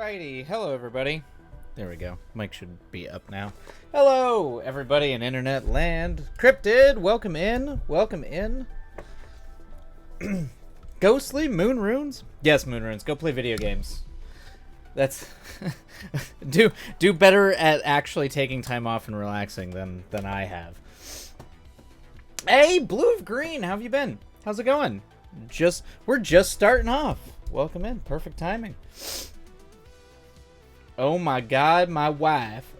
Alrighty, hello everybody. There we go. Mic should be up now. Hello everybody in internet land. Cryptid, welcome in. Welcome in. Ghostly Moon Runes? Yes, Moon Runes. Go play video games. That's do better at actually taking time off and relaxing than I have. Hey, Blue of Green, how have you been? How's it going? We're just starting off. Welcome in. Perfect timing. Oh my God, my wife.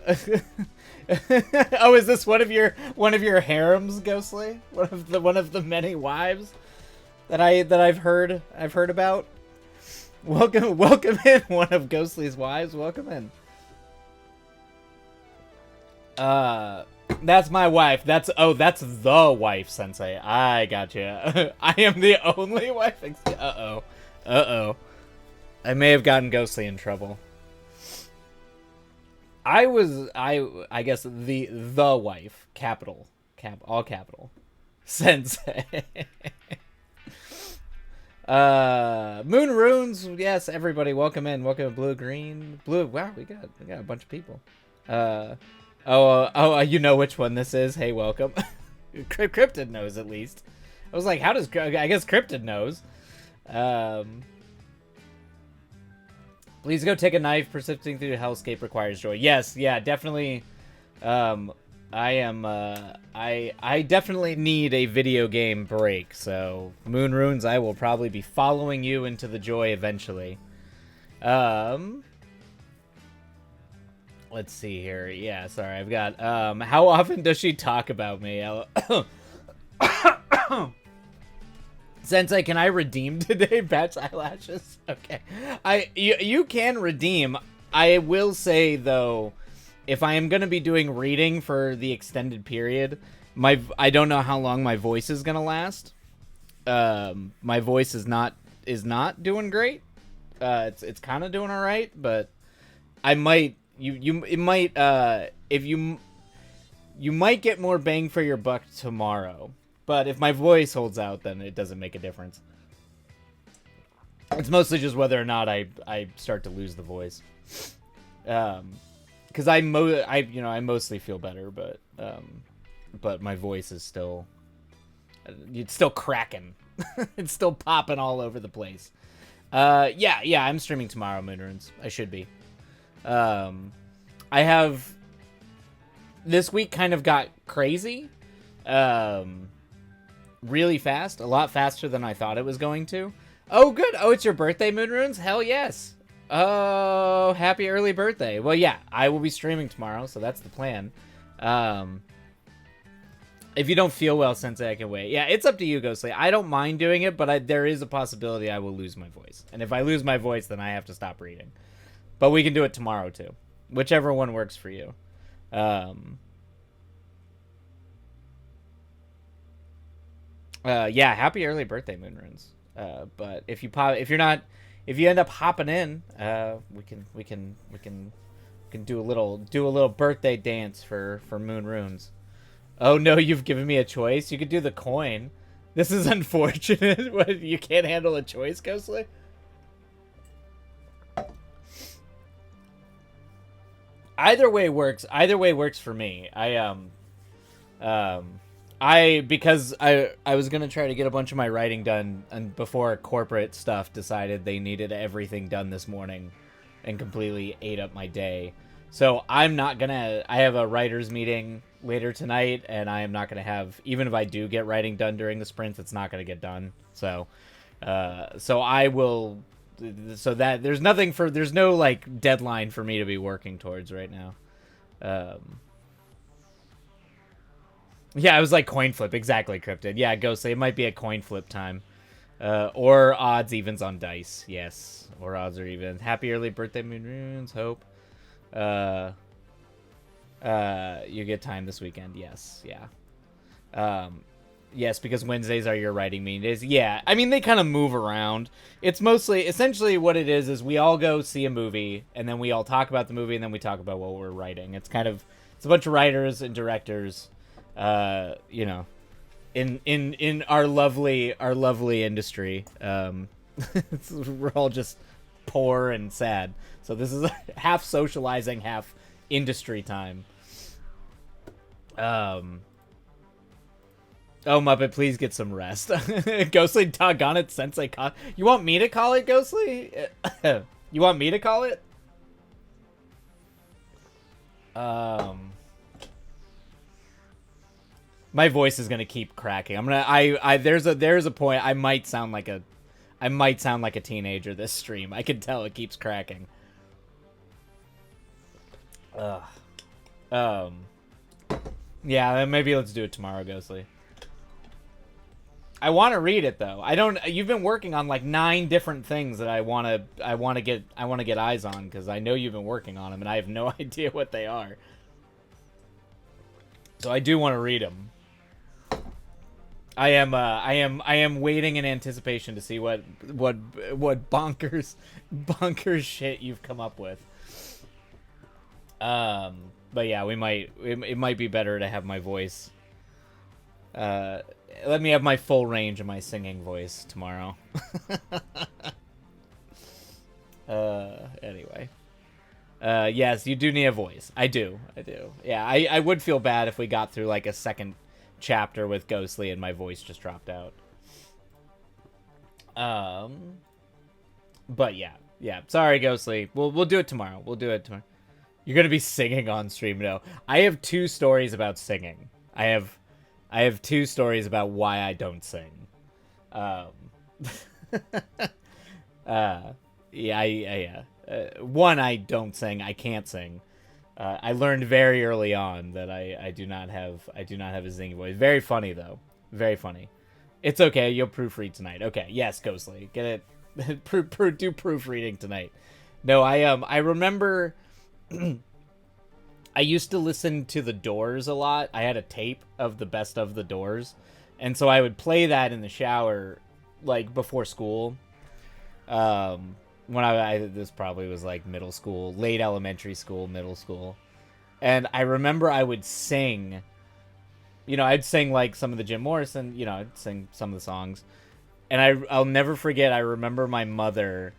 Oh, is this one of your harems, Ghostly? One of the many wives that I've heard about? Welcome in, one of Ghostly's wives. Welcome in. That's my wife. That's the wife, Sensei. I gotcha. I am the only wife. Uh-oh. I may have gotten Ghostly in trouble. I guess the wife, all capital, Sensei. Moon Runes, yes, everybody, welcome in. Welcome to Blue. Wow, we got a bunch of people. You know which one this is. Hey, welcome. Cryptid knows at least. I was like, I guess Cryptid knows. Please go take a knife. Persisting through hellscape requires joy. Yes, yeah, definitely. I definitely need a video game break. So, Moon Runes, I will probably be following you into the joy eventually. Let's see here. Yeah, sorry, I've got, how often does she talk about me? Sensei, can I redeem today? Batch eyelashes? Okay. You can redeem. I will say, though, if I am going to be doing reading for the extended period, I don't know how long my voice is going to last. My voice is not doing great. It's kind of doing all right, but I might you might get more bang for your buck tomorrow. But if my voice holds out, then it doesn't make a difference. It's mostly just whether or not I start to lose the voice. Because I mostly feel better, but my voice is still, it's still cracking. It's still popping all over the place. Yeah, I'm streaming tomorrow, Moonrunes. I should be. I have, this week kind of got crazy. Really fast, a lot faster than I thought it was going to. Oh, good. Oh, it's your birthday, Moonrunes? Hell yes. Oh, happy early birthday. Well, yeah, I will be streaming tomorrow, so that's the plan. If you don't feel well, Sensei, I can wait. Yeah, it's up to you, Ghostly. I don't mind doing it, but there is a possibility I will lose my voice. And if I lose my voice, then I have to stop reading. But we can do it tomorrow, too. Whichever one works for you. Yeah, happy early birthday, Moonrunes. But if you end up hopping in, we can do a little birthday dance for Moonrunes. Oh no, you've given me a choice. You could do the coin. This is unfortunate. What, you can't handle a choice, Ghostly? Either way works. Either way works for me. Because I was gonna try to get a bunch of my writing done, and before corporate stuff decided they needed everything done this morning, and completely ate up my day. So I'm not gonna. I have a writers meeting later tonight, and I am not gonna have. Even if I do get writing done during the sprints, it's not gonna get done. So I will. So that there's no like deadline for me to be working towards right now. Yeah, I was like coin flip. Exactly, Cryptid. Yeah, Ghostly. It might be a coin flip time. Or odds evens on dice. Yes. Or odds or evens. Happy early birthday, Moonrunes. Hope. You get time this weekend. Yes. Yeah. Yes, because Wednesdays are your writing meeting days. Yeah. I mean, they kind of move around. It's essentially what it is we all go see a movie, and then we all talk about the movie, and then we talk about what we're writing. It's a bunch of writers and directors. In our lovely industry, we're all just poor and sad. So this is half socializing, half industry time. Oh, Muppet, please get some rest. Ghostly, doggone it, Sensei. You want me to call it, Ghostly? You want me to call it? My voice is gonna keep cracking. There's a point I might sound like a teenager this stream. I can tell it keeps cracking. Yeah, maybe let's do it tomorrow, Ghostly. I want to read it though. You've been working on like 9 different things that I want to get eyes on, because I know you've been working on them and I have no idea what they are. So I do want to read them. I am waiting in anticipation to see what bonkers shit you've come up with. But yeah, it might be better to have my voice. Let me have my full range of my singing voice tomorrow. Anyway. Yes, you do need a voice. I do. Yeah, I would feel bad if we got through like a second chapter with Ghostly and my voice just dropped out. But yeah. Sorry, Ghostly. We'll do it tomorrow. You're gonna be singing on stream, no. I have 2 stories about singing. I have 2 stories about why I don't sing. One, I don't sing. I can't sing. I learned very early on that I do not have a singing voice. Very funny though. Very funny. It's okay. You'll proofread tonight. Okay. Yes, Ghostly. Get it. Do proofreading tonight. No, I remember. I used to listen to The Doors a lot. I had a tape of the best of The Doors, and so I would play that in the shower, like before school. When this probably was like middle school, late elementary school, middle school, and I remember I would sing. I'd sing like some of the Jim Morrison. I'd sing some of the songs, and I'll never forget. I remember my mother.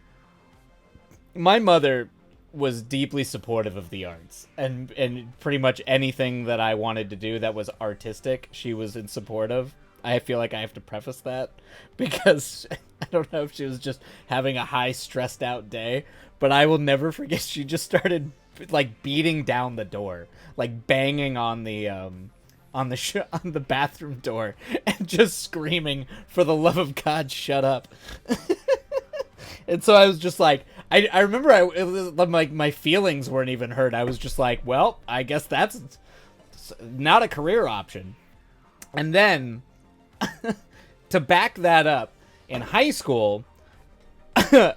My mother was deeply supportive of the arts, and pretty much anything that I wanted to do that was artistic, she was in support of. I feel like I have to preface that because I don't know if she was just having a high stressed out day, but I will never forget she just started like beating down the door, like banging on the on the bathroom door and just screaming, "For the love of God, shut up." And so I was just like, I remember it was like my feelings weren't even hurt. I was just like, well, I guess that's not a career option. And then to back that up, in high school, I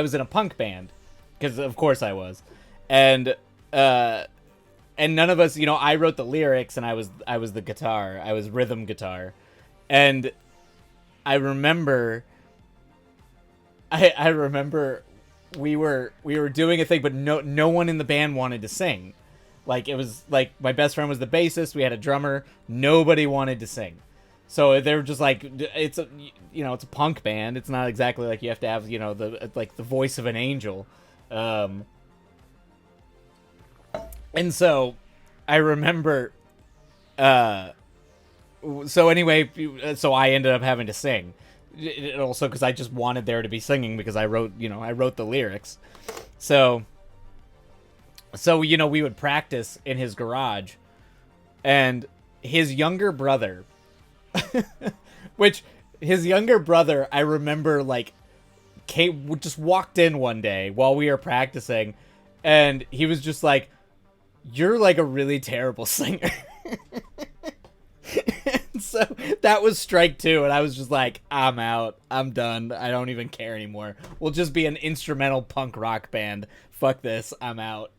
was in a punk band, because of course I was, and none of us, I wrote the lyrics and I was the guitar, I was rhythm guitar, and I remember we were doing a thing, but no one in the band wanted to sing. Like, it was like my best friend was the bassist, we had a drummer, nobody wanted to sing. So they were just like, it's a punk band. It's not exactly like you have to have, the voice of an angel. And so I remember so I ended up having to sing. Also because I just wanted there to be singing, because I wrote the lyrics. So we would practice in his garage, and his younger brother, I remember, like, just walked in one day while we were practicing, and he was just like, "You're like a really terrible singer." So that was strike 2, and I was just like, I'm out. I'm done. I don't even care anymore. We'll just be an instrumental punk rock band. Fuck this. I'm out.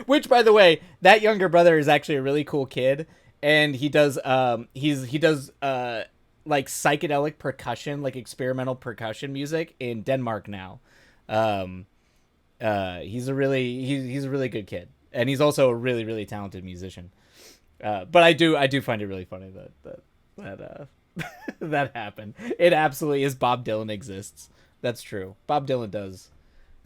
Which, by the way, that younger brother is actually a really cool kid, and he does he does like psychedelic percussion, like experimental percussion music in Denmark now. He's a really good kid, and he's also a really, really talented musician. But I do find it really funny that that happened. It absolutely is. Bob Dylan exists. That's true. Bob Dylan does.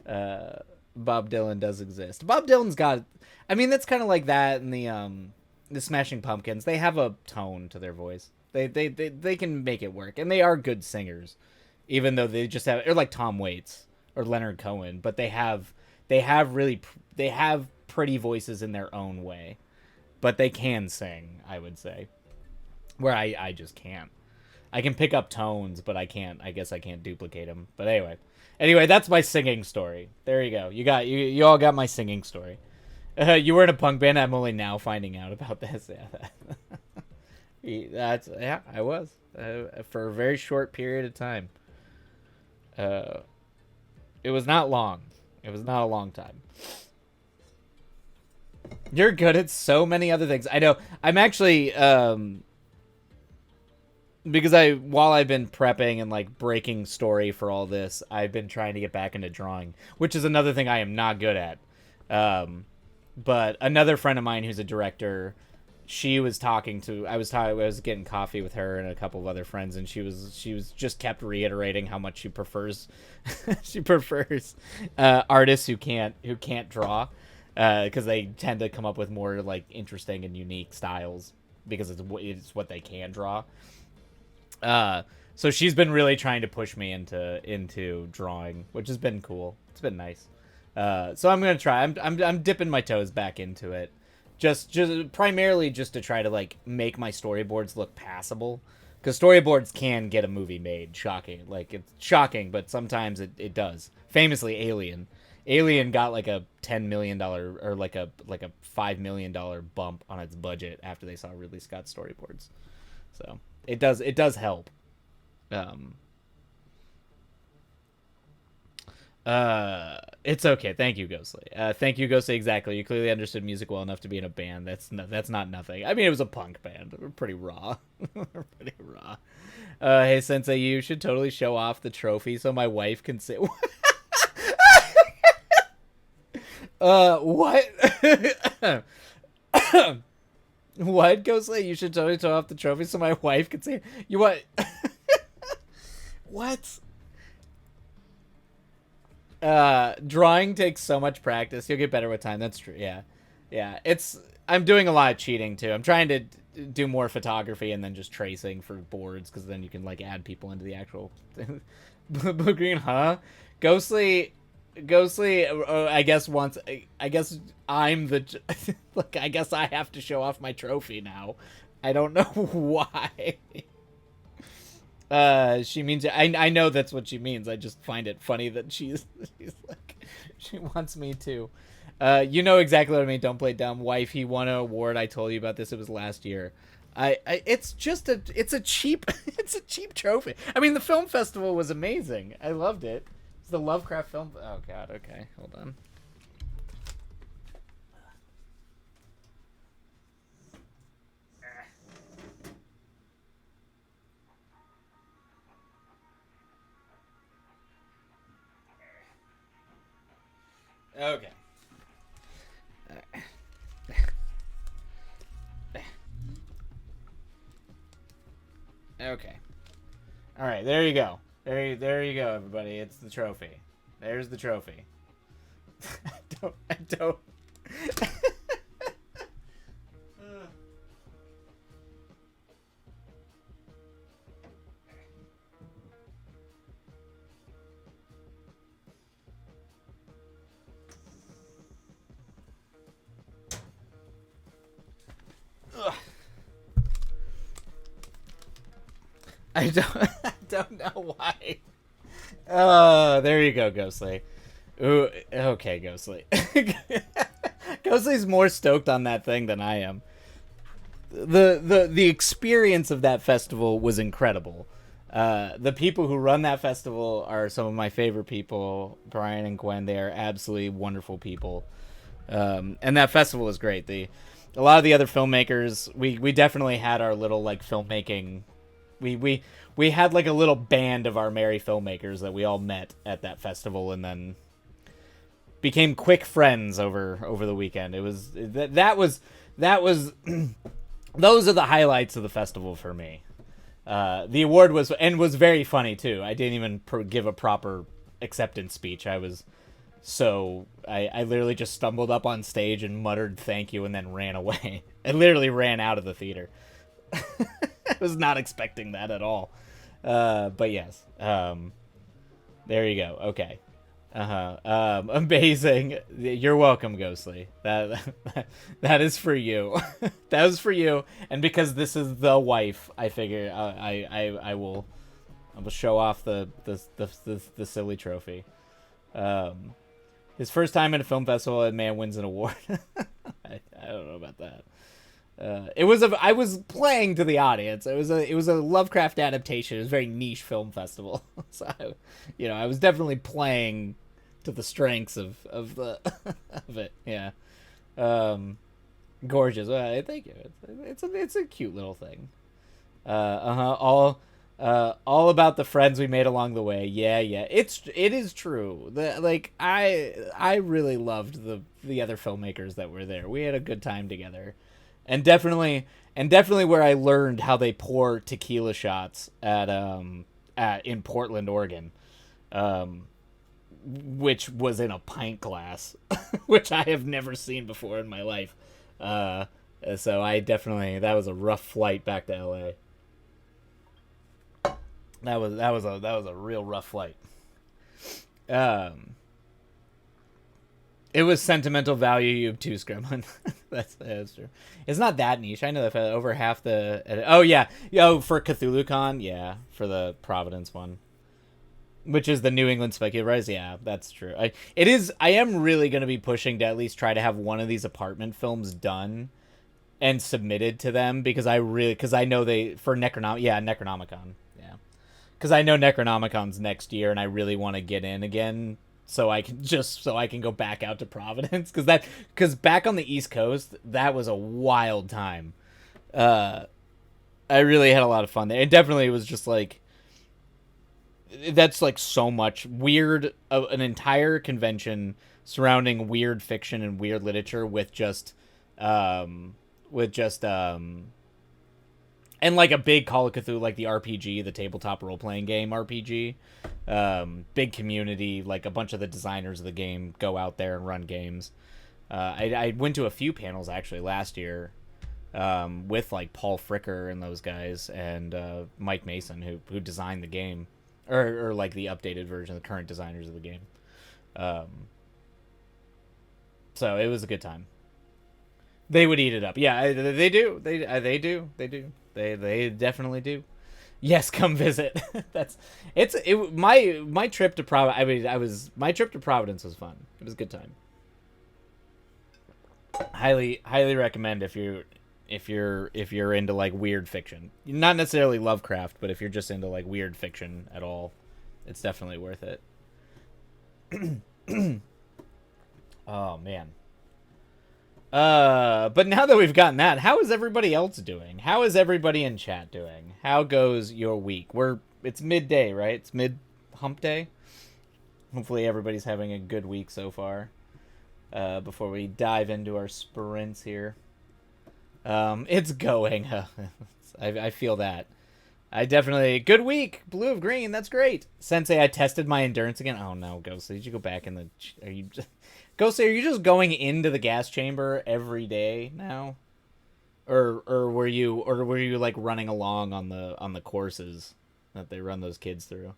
Bob Dylan does exist. Bob Dylan's got. I mean, that's kind of like that in the Smashing Pumpkins. They have a tone to their voice. They can make it work, and they are good singers, even though they just have, or like Tom Waits or Leonard Cohen, but they have pretty voices in their own way, but they can sing. I would say, where I just can't. I can pick up tones, but I can't. I guess I can't duplicate them. But anyway, that's my singing story. There you go. You all got my singing story. You were in a punk band. I'm only now finding out about this. Yeah, I was for a very short period of time. It was not long. It was not a long time. You're good at so many other things. I know. I'm actually because while I've been prepping and like breaking story for all this, I've been trying to get back into drawing, which is another thing I am not good at. But another friend of mine who's a director, she was talking to, I was getting coffee with her and a couple of other friends, and she was just kept reiterating how much she prefers artists who can't draw, because they tend to come up with more like interesting and unique styles because it's what they can draw. So she's been really trying to push me into drawing, which has been cool. It's been nice. So I'm gonna try. I'm dipping my toes back into it, just primarily just to try to like make my storyboards look passable, because storyboards can get a movie made. Shocking, like it's shocking, but sometimes it does. Famously, Alien got like a $10 million or like a $5 million bump on its budget after they saw Ridley Scott's storyboards. So it does help. It's okay. Thank you, Ghostly. Thank you, Ghostly. Exactly. You clearly understood music well enough to be in a band. That's not nothing. I mean, it was a punk band. We're pretty raw. Pretty raw. Hey, Sensei, you should totally show off the trophy so my wife can say. What? What, Ghostly? You should totally show off the trophy so my wife can see. You what? What? Drawing takes so much practice. You'll get better with time. That's true. Yeah. I'm doing a lot of cheating too. I'm trying to do more photography and then just tracing for boards, because then you can like add people into the actual Blue Green, huh? Ghostly, I guess I'm the look, I guess I have to show off my trophy now. I don't know why. She means, I know that's what she means. I just find it funny that she's like, she wants me to. You know exactly what I mean. Don't play dumb. Wife, he won an award. I told you about this. It was last year. It's a cheap trophy. I mean, the film festival was amazing. I loved it. It's the Lovecraft film. Oh God. Okay, hold on. Okay. Okay. All right, there you go. There you go, everybody. It's the trophy. There's the trophy. I don't. I don't know why. Oh, there you go, Ghostly. Ooh, okay, Ghostly. Ghostly's more stoked on that thing than I am. The experience of that festival was incredible. The people who run that festival are some of my favorite people. Brian and Gwen, they are absolutely wonderful people. And that festival was great. A lot of the other filmmakers, we definitely had our little like filmmaking. We had like a little band of our merry filmmakers that we all met at that festival and then became quick friends over the weekend. It was that was those are the highlights of the festival for me. The award was very funny too. I didn't even give a proper acceptance speech. I literally just stumbled up on stage and muttered thank you and then ran away. I literally ran out of the theater. I was not expecting that at all. But yes. There you go. Okay. Amazing. You're welcome, Ghostly. That is for you. That was for you. And because this is the wife, I figure I will show off the silly trophy. His first time at a film festival, a man wins an award. I don't know about that. I was playing to the audience. It was a Lovecraft adaptation. It was a very niche film festival. So I was definitely playing to the strengths of the of it. Yeah. Gorgeous. Thank you. It's a cute little thing. All about the friends we made along the way. Yeah. It is true. I really loved the other filmmakers that were there. We had a good time together. And definitely where I learned how they pour tequila shots in Portland, Oregon, which was in a pint glass, which I have never seen before in my life. So that was a rough flight back to LA. That was a real rough flight. It was sentimental value too, Scrumman. That's true. It's not that niche. I know that over half the. Oh yeah, for CthulhuCon, yeah, for the Providence one, which is the New England Speculative Rise. Yeah, that's true. I am really going to be pushing to at least try to have one of these apartment films done and submitted to them because I know they for Necronomicon, yeah, because I know Necronomicon's next year and I really want to get in again. So I can go back out to Providence because back on the East Coast that was a wild time. I really had a lot of fun there. It definitely was just like that's like so much weird an entire convention surrounding weird fiction and weird literature with just and like a big Call of Cthulhu, like the RPG, the tabletop role-playing game RPG. Big community, like a bunch of the designers of the game go out there and run games. I went to a few panels actually last year with like Paul Fricker and those guys and Mike Mason who designed the game or like the updated version, the current designers of the game. So it was a good time. They would eat it up. Yeah, they do. They do. They definitely do. Yes, come visit. My trip to my trip to Providence was fun. It was a good time. Highly recommend if you're into like weird fiction. Not necessarily Lovecraft, but if you're just into like weird fiction at all, it's definitely worth it. Oh man. But now that we've gotten that, how is everybody else doing? How is everybody in chat doing? How goes your week? It's midday, right? It's mid hump day. Hopefully everybody's having a good week so far. Before we dive into our sprints here. It's going. I feel that. I definitely good week. Blue of green. That's great. Sensei, I tested my endurance again. Oh no, Ghost. Did you go back in the? Are you? Ghost, are you just going into the gas chamber every day now, or were you like running along on the courses that they run those kids through?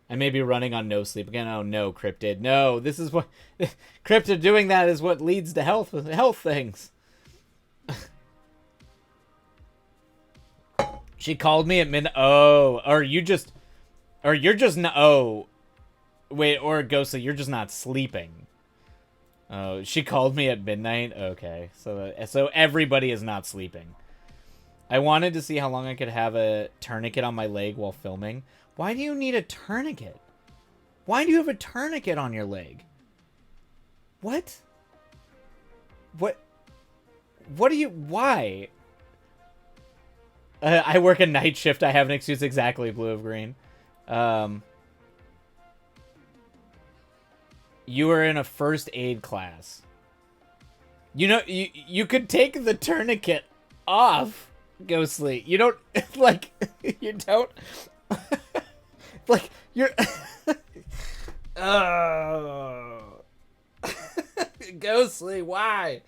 I may be running on no sleep again. Oh no, Cryptid. No, this is what Cryptid doing that is what leads to health things. She called me at midnight. Oh, you're just not. Oh, wait, or Ghostly, you're just not sleeping. Oh, she called me at midnight? Okay, so everybody is not sleeping. I wanted to see how long I could have a tourniquet on my leg while filming. Why do you need a tourniquet? Why do you have a tourniquet on your leg? What? What do you... Why? I work a night shift. I have an excuse. Exactly, Blue of Green. You were in a first aid class. You know, you could take the tourniquet off. Ghostly, you don't like. You don't like. You're. Oh, Ghostly, why?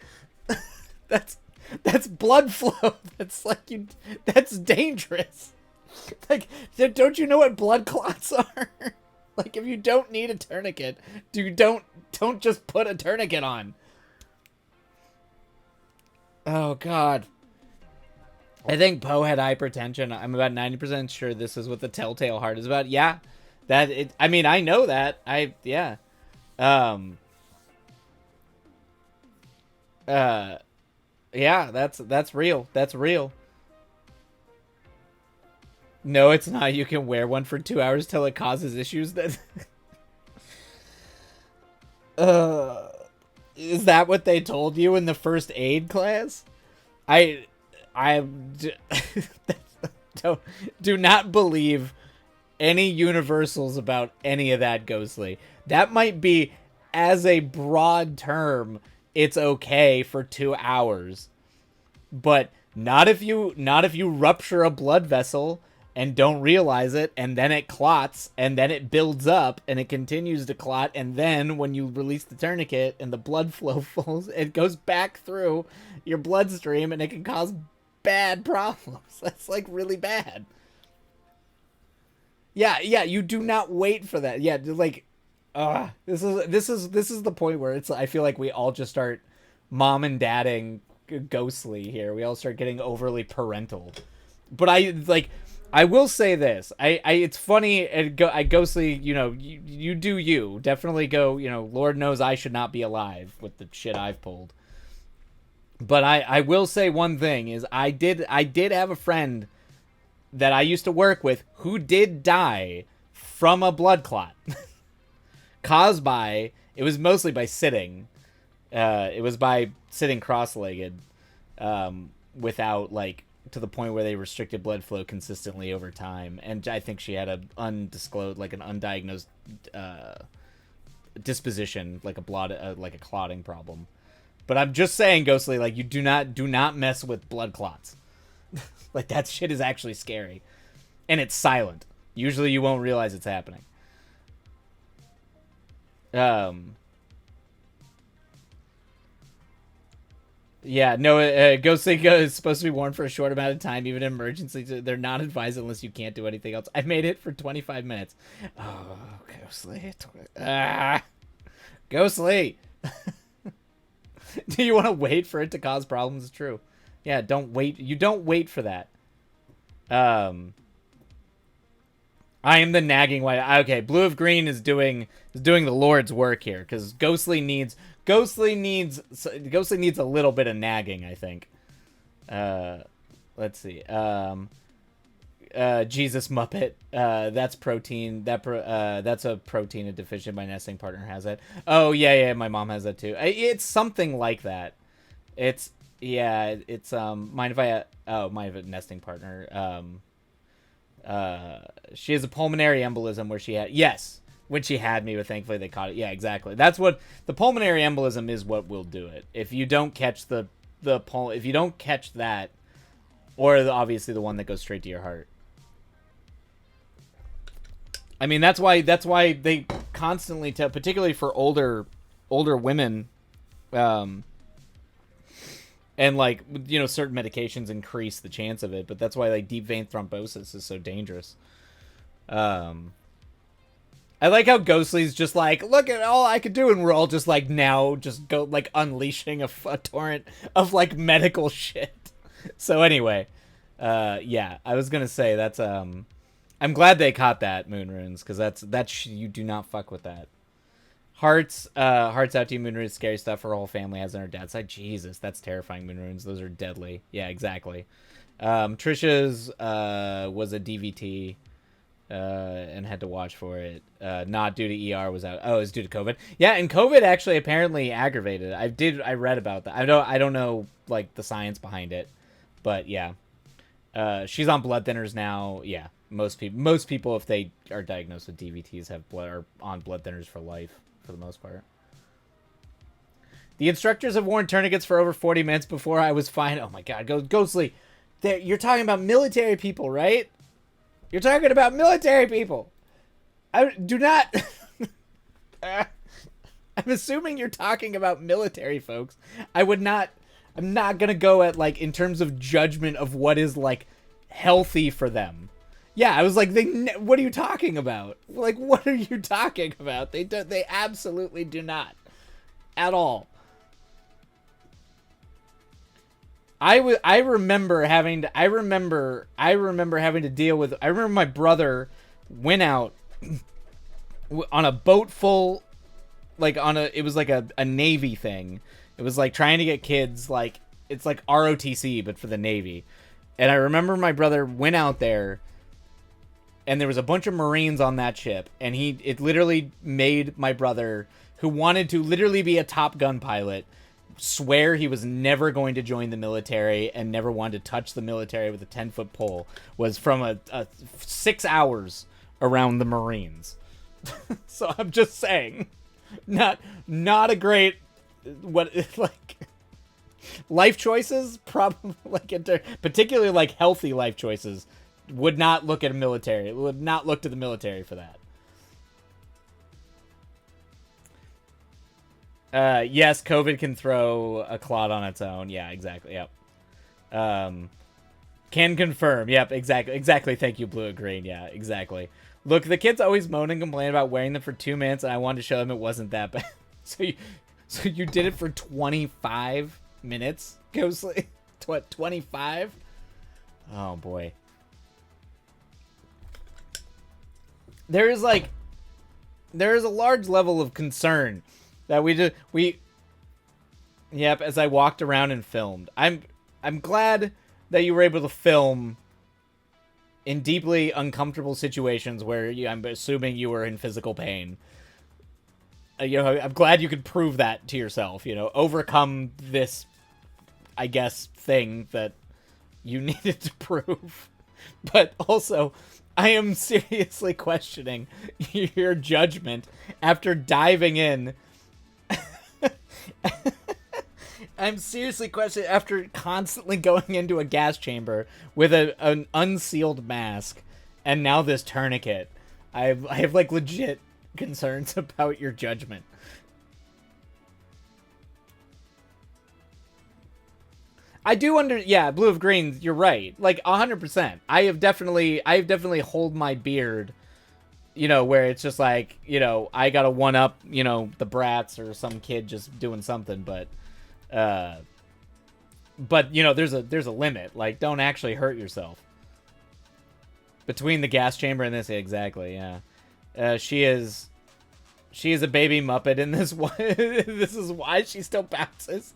That's that's blood flow. That's like you. That's dangerous. Like, don't you know what blood clots are? Like, if you don't need a tourniquet, don't just put a tourniquet on. Oh God. I think Poe had hypertension. I'm about 90% sure this is what the Telltale Heart is about. Yeah, that it. I mean, I know that. Yeah. Um. Yeah. That's real. That's real. No, it's not. You can wear one for 2 hours till it causes issues. That. uh. Is that what they told you in the first aid class? I don't do not believe any universals about any of that, Ghostly. That might be, as a broad term, it's okay for 2 hours, but not if you rupture a blood vessel and don't realize it, and then it clots, and then it builds up, and it continues to clot, and then when you release the tourniquet and the blood flow falls, it goes back through your bloodstream, and it can cause bad problems. That's like really bad. Yeah, you do not wait for that. Yeah, like, this is the point where it's. I feel like we all just start mom and dadding Ghostly here. We all start getting overly parental. But I will say this. It's funny. I Ghostly. You do you. Definitely go. Lord knows I should not be alive with the shit I've pulled. But I will say one thing is I did have a friend that I used to work with who did die from a blood clot. Caused by, it was mostly by sitting. It was by sitting cross-legged without, like, to the point where they restricted blood flow consistently over time. And I think she had an undisclosed, like an undiagnosed disposition, like a clotting problem. But I'm just saying, Ghostly, like, you do not mess with blood clots. Like, that shit is actually scary. And it's silent. Usually you won't realize it's happening. Yeah, no, Ghostly is supposed to be worn for a short amount of time, even in emergencies. They're not advised unless you can't do anything else. I made it for 25 minutes. Oh, Ghostly. Ghostly! Do you want to wait for it to cause problems? It's true. Yeah, don't wait. You don't wait for that. I am the nagging white. Okay, Blue of Green is doing the Lord's work here, because Ghostly needs a little bit of nagging, I think. Let's see. Jesus Muppet. That's protein. That's a protein a deficient my nesting partner has it. Oh yeah, my mom has that too. It's something like that. It's mind if I might have a nesting partner. She has a pulmonary embolism where she had when she had me, but thankfully they caught it. Yeah, exactly. That's what the pulmonary embolism is. What will do it if you don't catch if you don't catch that, or obviously the one that goes straight to your heart. I mean, that's why they constantly tell, particularly for older women, and like, certain medications increase the chance of it, but that's why like deep vein thrombosis is so dangerous. I like how Ghostly's just like, look at all I could do, and we're all just like now just go like unleashing a torrent of like medical shit. So anyway, yeah, I was gonna say that's I'm glad they caught that, Moon Runes, because that's you do not fuck with that. Hearts out to you, Moon Runes. Scary stuff her whole family has on her dad's side. Jesus, that's terrifying, Moon Runes. Those are deadly. Yeah, exactly. Trisha's was a DVT and had to watch for it. Not due to ER, was out. Oh, it was due to COVID. Yeah, and COVID actually apparently aggravated it. I read about that. I don't know like the science behind it, but yeah. She's on blood thinners now. Yeah. Most people, if they are diagnosed with DVTs, are on blood thinners for life, for the most part. The instructors have worn tourniquets for over 40 minutes before I was fine. Oh my god, Ghostly. You're talking about military people, right? You're talking about military people. I do not. I'm assuming you're talking about military folks. I'm not gonna go at like in terms of judgment of what is like healthy for them. Yeah, I was like, what are you talking about? Like, what are you talking about? They absolutely do not, at all. I remember having to deal with. I remember my brother went out on a boat full, like it was like a Navy thing. It was like trying to get kids, like it's like ROTC but for the Navy. And I remember my brother went out there, and there was a bunch of Marines on that ship, and it literally made my brother, who wanted to literally be a Top Gun pilot, swear he was never going to join the military and never wanted to touch the military with a 10-foot pole, was from a 6 hours around the Marines. So I'm just saying, not a great, like, life choices, probably, like, particularly like healthy life choices, would not look to the military for that. Yes, COVID can throw a clot on its own. Yeah, exactly. Yep. Can confirm. Yep, exactly. Thank you, Blue and Green. Yeah, exactly. Look, the kids always moan and complain about wearing them for 2 minutes, and I wanted to show them it wasn't that bad. So you did it for 25 minutes, Ghostly? What, 25? Oh, boy. There is a large level of concern that yep, as I walked around and filmed. I'm glad that you were able to film in deeply uncomfortable situations where I'm assuming you were in physical pain. I'm glad you could prove that to yourself, overcome this, I guess, thing that you needed to prove. But also, I am seriously questioning your judgment after diving in. I'm seriously questioning after constantly going into a gas chamber with an unsealed mask, and now this tourniquet. I have like legit concerns about your judgment. I do Blue of Green, you're right. Like 100%. I have definitely hold my beard, where it's just like, I gotta one up, the brats or some kid just doing something, but there's a limit. Like, don't actually hurt yourself. Between the gas chamber and this, exactly, yeah. She is a baby Muppet in this one. This is why she still bounces.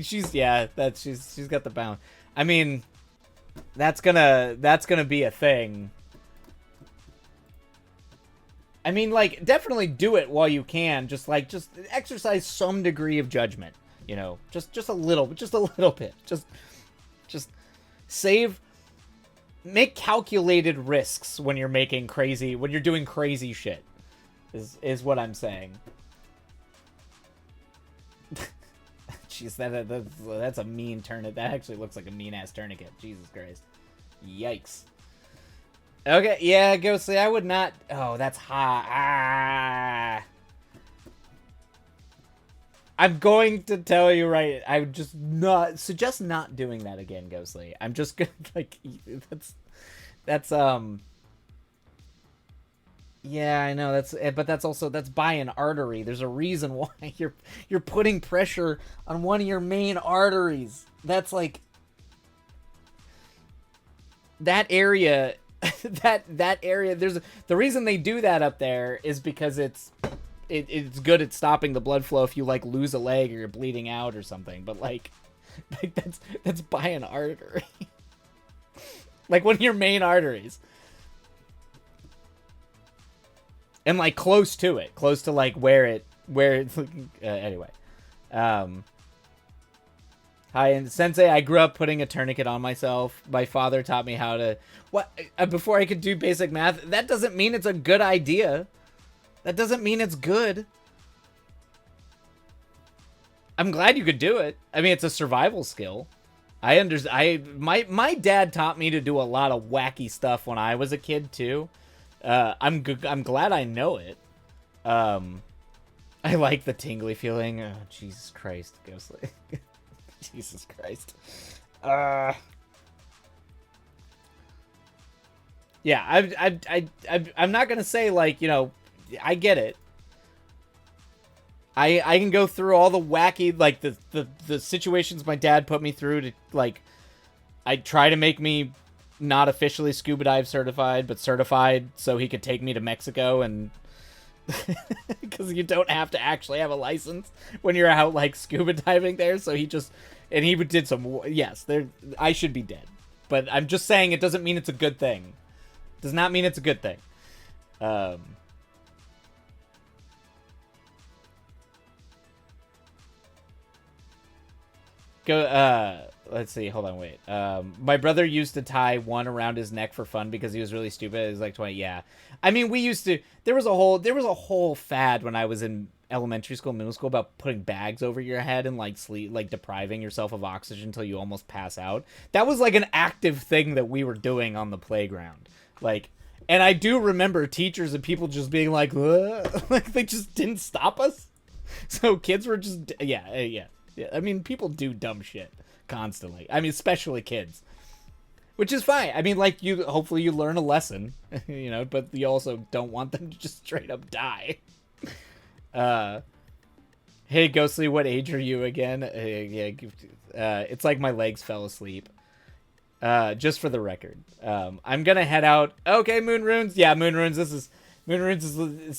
She's got the bounce. I mean, that's gonna be a thing. I mean, like, definitely do it while you can. Just exercise some degree of judgment. Just a little bit. Just make calculated risks when you're doing crazy shit. Is what I'm saying. Jeez, that's a mean tourniquet. That actually looks like a mean-ass tourniquet. Jesus Christ. Yikes. Okay, yeah, Ghostly, I would not... Oh, that's hot. Ah. I'm going to tell you right... I would just not... Suggest not doing that again, Ghostly. I'm just gonna, like... That's Yeah, I know, but that's by an artery. There's a reason why you're putting pressure on one of your main arteries. That's like... That area... that area, the reason they do that up there is because it's good at stopping the blood flow if you like lose a leg or you're bleeding out or something, but like that's by an artery. Like one of your main arteries, and like close to like where it's anyway. Hi, and Sensei, I grew up putting a tourniquet on myself. My father taught me how to... What? Before I could do basic math? That doesn't mean it's a good idea. That doesn't mean it's good. I'm glad you could do it. I mean, it's a survival skill. My dad taught me to do a lot of wacky stuff when I was a kid too. I'm glad I know it. I like the tingly feeling. Oh, Jesus Christ, Ghostly. Jesus Christ. Yeah, I'm not gonna say like, you know, I get it. I can go through all the wacky, like the situations my dad put me through to, like, I try to make me not officially scuba dive certified, but certified so he could take me to Mexico, and because you don't have to actually have a license when you're out like scuba diving there. So he just, and he did some, yes, there, I should be dead, but I'm just saying it doesn't mean it's a good thing. Does not mean it's a good thing. Let's see, hold on, wait. My brother used to tie one around his neck for fun because he was really stupid. He was like 20. Yeah, I mean, we used to, there was a whole fad when I was in elementary school, middle school, about putting bags over your head and like sleep, like depriving yourself of oxygen until you almost pass out. That was like an active thing that we were doing on the playground, like. And I do remember teachers and people just being like, like they just didn't stop us. So kids were just, yeah. I mean, people do dumb shit constantly. I mean, especially kids, which is fine. I mean, like, hopefully you learn a lesson, you know, but you also don't want them to just straight up die. Hey, Ghostly, what age are you again? It's like my legs fell asleep. Just for the record, I'm gonna head out. Okay, Moon Runes. Yeah, Moon Runes. It's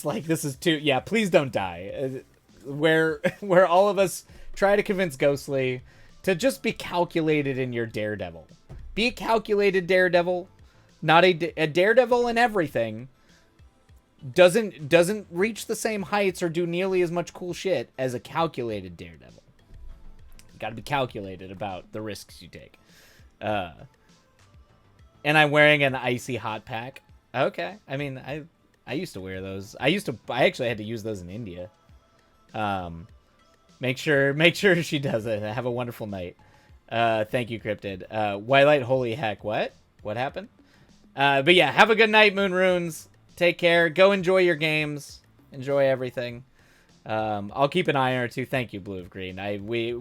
like, this is too. Yeah, please don't die. Where all of us try to convince Ghostly to just be calculated in your Daredevil. Be a calculated Daredevil, not a Daredevil in everything. Doesn't reach the same heights or do nearly as much cool shit as a calculated Daredevil. You gotta be calculated about the risks you take. And I'm wearing an icy hot pack. Okay, I mean, I used to wear those. I actually had to use those in India. Make sure she does it. Have a wonderful night. Thank you, Cryptid. Twilight, holy heck, what happened? But yeah, have a good night, Moon Runes. Take care. Go enjoy your games. Enjoy everything. I'll keep an eye on her too. Thank you, Blue of Green. We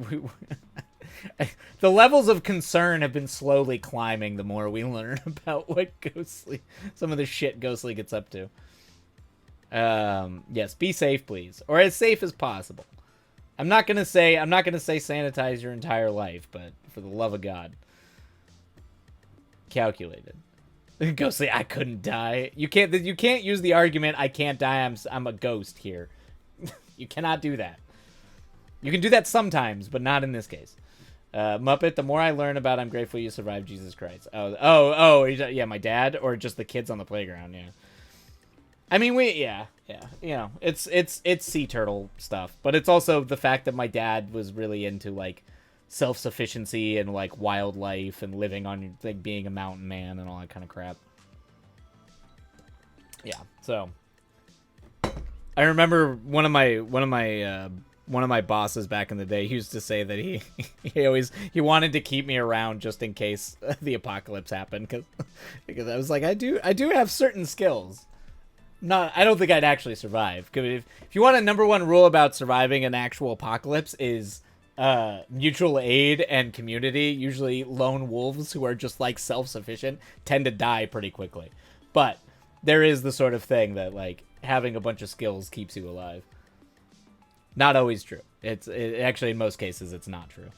the levels of concern have been slowly climbing the more we learn about what some of the shit Ghostly gets up to. Yes, be safe, please, or as safe as possible. I'm not gonna say sanitize your entire life, but for the love of God, calculated. Ghostly, I couldn't die. You can't use the argument I can't die. I'm a ghost here. You cannot do that. You can do that sometimes, but not in this case. Muppet, the more I learn about I'm grateful you survived Jesus Christ. Oh, yeah, my dad, or just the kids on the playground, yeah. I mean, yeah, you know, it's sea turtle stuff, but it's also the fact that my dad was really into, like, self-sufficiency and, like, wildlife and living on, like, being a mountain man and all that kind of crap. Yeah, so I remember one of my bosses back in the day, he used to say that he wanted to keep me around just in case the apocalypse happened, because I was like, I do have certain skills. I don't think I'd actually survive. If you want a number one rule about surviving an actual apocalypse is mutual aid and community. Usually lone wolves who are just like self-sufficient tend to die pretty quickly. But there is the sort of thing that, like, having a bunch of skills keeps you alive. Not always true. Actually, in most cases, it's not true.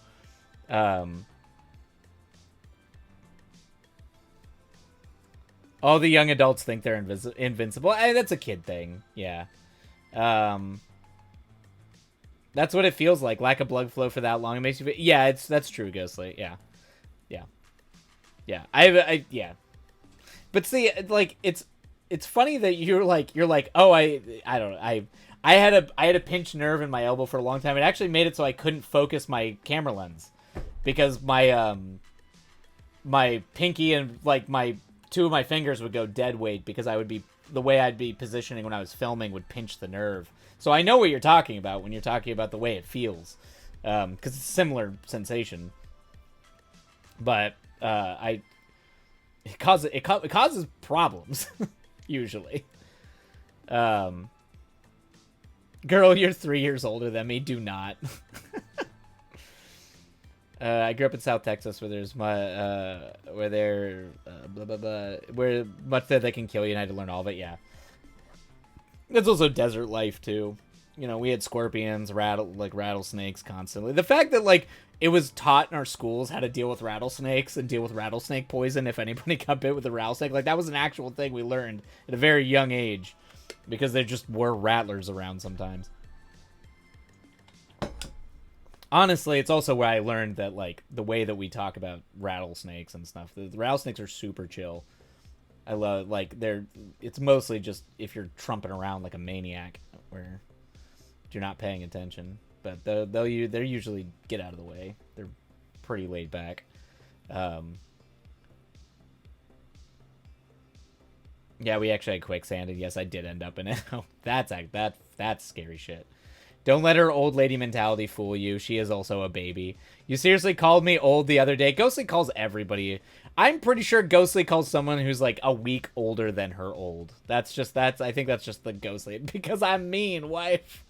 All the young adults think they're invincible. That's a kid thing. Yeah. That's what it feels like. Lack of blood flow for that long. It makes you. Yeah, that's true, Ghostly. Yeah. Yeah. But see, like, it's funny that you're like, oh, I don't know. I had a pinched nerve in my elbow for a long time. It actually made it so I couldn't focus my camera lens because my my pinky and, like, my two of my fingers would go dead weight because the way I'd be positioning when I was filming would pinch the nerve. So I know what you're talking about when you're talking about the way it feels, because it's a similar sensation. But it causes problems usually. Girl, you're 3 years older than me. Do not. I grew up in South Texas, where there's where they're blah blah blah, where much that they can kill you, and I had to learn all of it. Yeah, it's also desert life too. You know, we had scorpions, rattlesnakes constantly. The fact that like it was taught in our schools how to deal with rattlesnakes and deal with rattlesnake poison if anybody got bit with a rattlesnake, like that was an actual thing we learned at a very young age, because there just were rattlers around sometimes. Honestly, it's also where I learned that, like, the way that we talk about rattlesnakes and stuff, the rattlesnakes are super chill. I love, like, it's mostly just if you're trumping around like a maniac, where you're not paying attention. But they're usually get out of the way. They're pretty laid back. Yeah, we actually had quicksand, and yes, I did end up in it. That's scary shit. Don't let her old lady mentality fool you. She is also a baby. You seriously called me old the other day. Ghostly calls everybody. I'm pretty sure Ghostly calls someone who's like a week older than her old. I think that's just the Ghostly. Because I'm mean, wife.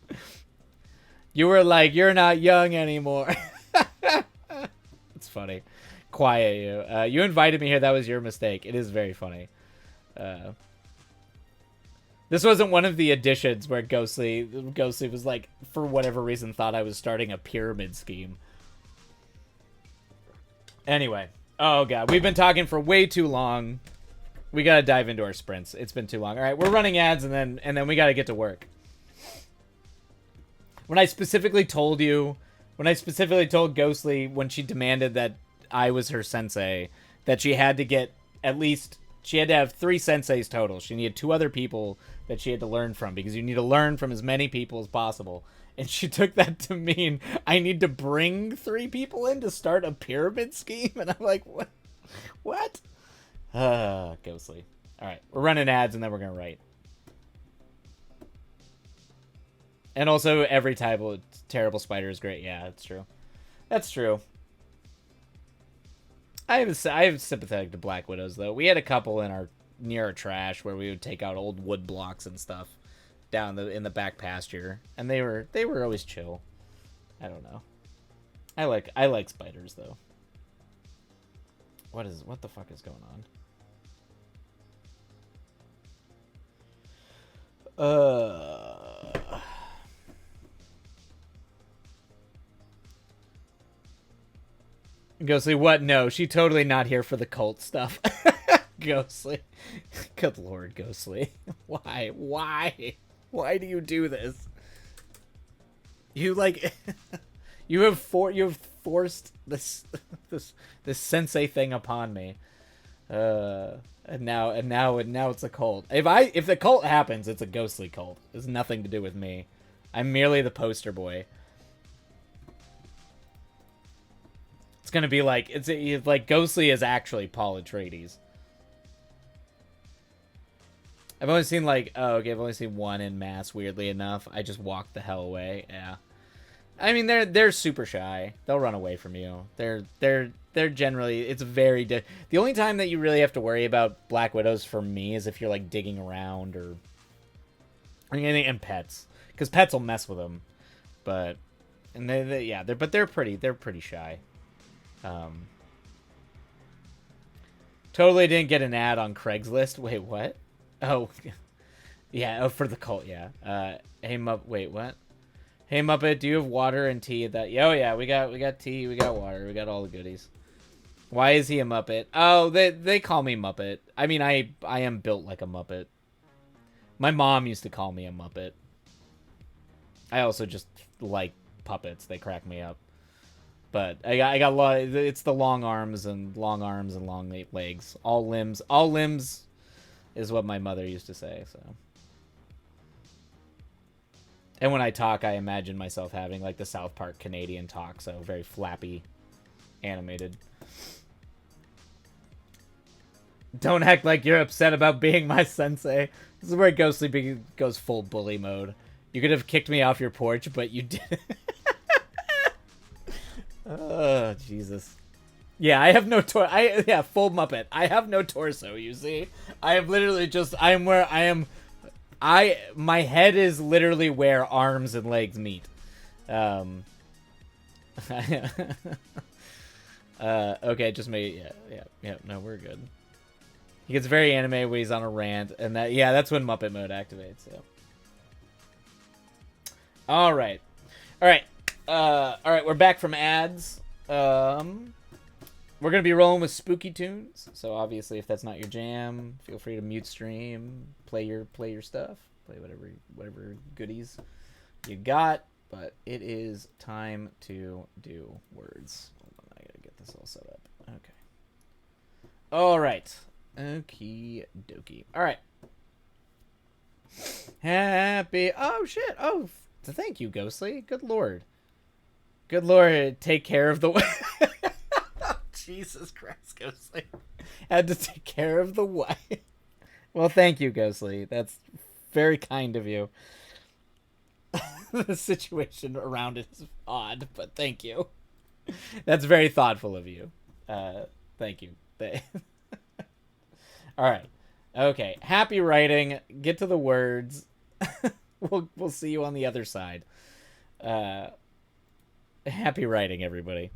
You were like, you're not young anymore. It's funny. Quiet you. You invited me here. That was your mistake. It is very funny. This wasn't one of the additions where Ghostly was like, for whatever reason, thought I was starting a pyramid scheme. Anyway. Oh, God. We've been talking for way too long. We got to dive into our sprints. It's been too long. All right, we're running ads, and then we got to get to work. When I specifically told Ghostly when she demanded that I was her sensei, that she had to get she had to have 3 senseis total. She needed 2 other people that she had to learn from, because you need to learn from as many people as possible. And she took that to mean I need to bring 3 people in to start a pyramid scheme? And I'm like, what? What? Ghostly. All right, we're running ads, and then we're going to write. And also, every type of terrible spider is great. Yeah, that's true. That's true. I have sympathetic to Black Widows, though. We had a couple near our trash where we would take out old wood blocks and stuff down in the back pasture, and they were always chill. I don't know. I like spiders, though. What the fuck is going on? Ghostly, what? No, she totally not here for the cult stuff. Ghostly. Good lord, Ghostly. Why? Why do you do this? You like you have forced this sensei thing upon me. And now it's a cult. If the cult happens, it's a Ghostly cult. It's nothing to do with me. I'm merely the poster boy. It's gonna be like it's like Ghostly is actually Paul Atreides. I've only seen I've only seen 1 in mass. Weirdly enough, I just walked the hell away. Yeah, I mean they're super shy. They'll run away from you. They're generally the only time that you really have to worry about Black Widows for me is if you're like digging around or anything, and pets, because pets will mess with them. But they're pretty shy. Totally didn't get an ad on Craigslist. Wait, what? Oh, yeah. Oh, for the cult. Yeah. Hey wait, what? Hey Muppet, do you have water and tea? Oh yeah, we got tea, we got water, we got all the goodies. Why is he a Muppet? Oh, they call me Muppet. I mean, I am built like a Muppet. My mom used to call me a Muppet. I also just like puppets. They crack me up. But I got it's the long arms and long legs. All limbs is what my mother used to say, so. And when I talk, I imagine myself having like the South Park Canadian talk, so very flappy, animated. Don't act like you're upset about being my sensei. This is where Ghostly goes full bully mode. You could have kicked me off your porch, but you didn't. Oh, Jesus. Yeah, I have no yeah, full Muppet. I have no torso. You see, I am literally just. I am where I am. My head is literally where arms and legs meet. Um. Okay, just made. Yeah. No, we're good. He gets very anime when he's on a rant, and that's when Muppet mode activates. So. All right. All right. We're back from ads. We're gonna be rolling with spooky tunes. So obviously, if that's not your jam, feel free to mute stream, play your stuff, play whatever goodies you got. But it is time to do words. Hold on, I gotta get this all set up. Okay. All right. Okie dokie. All right. Happy. Oh shit. Oh, thank you, Ghostly. Good lord. Good lord. Take care of the. Jesus Christ, Ghostly. Had to take care of the wife. Well, thank you, Ghostly. That's very kind of you. The situation around it is odd, but thank you. That's very thoughtful of you. Thank you. All right. Okay. Happy writing. Get to the words. We'll see you on the other side. Happy writing, everybody.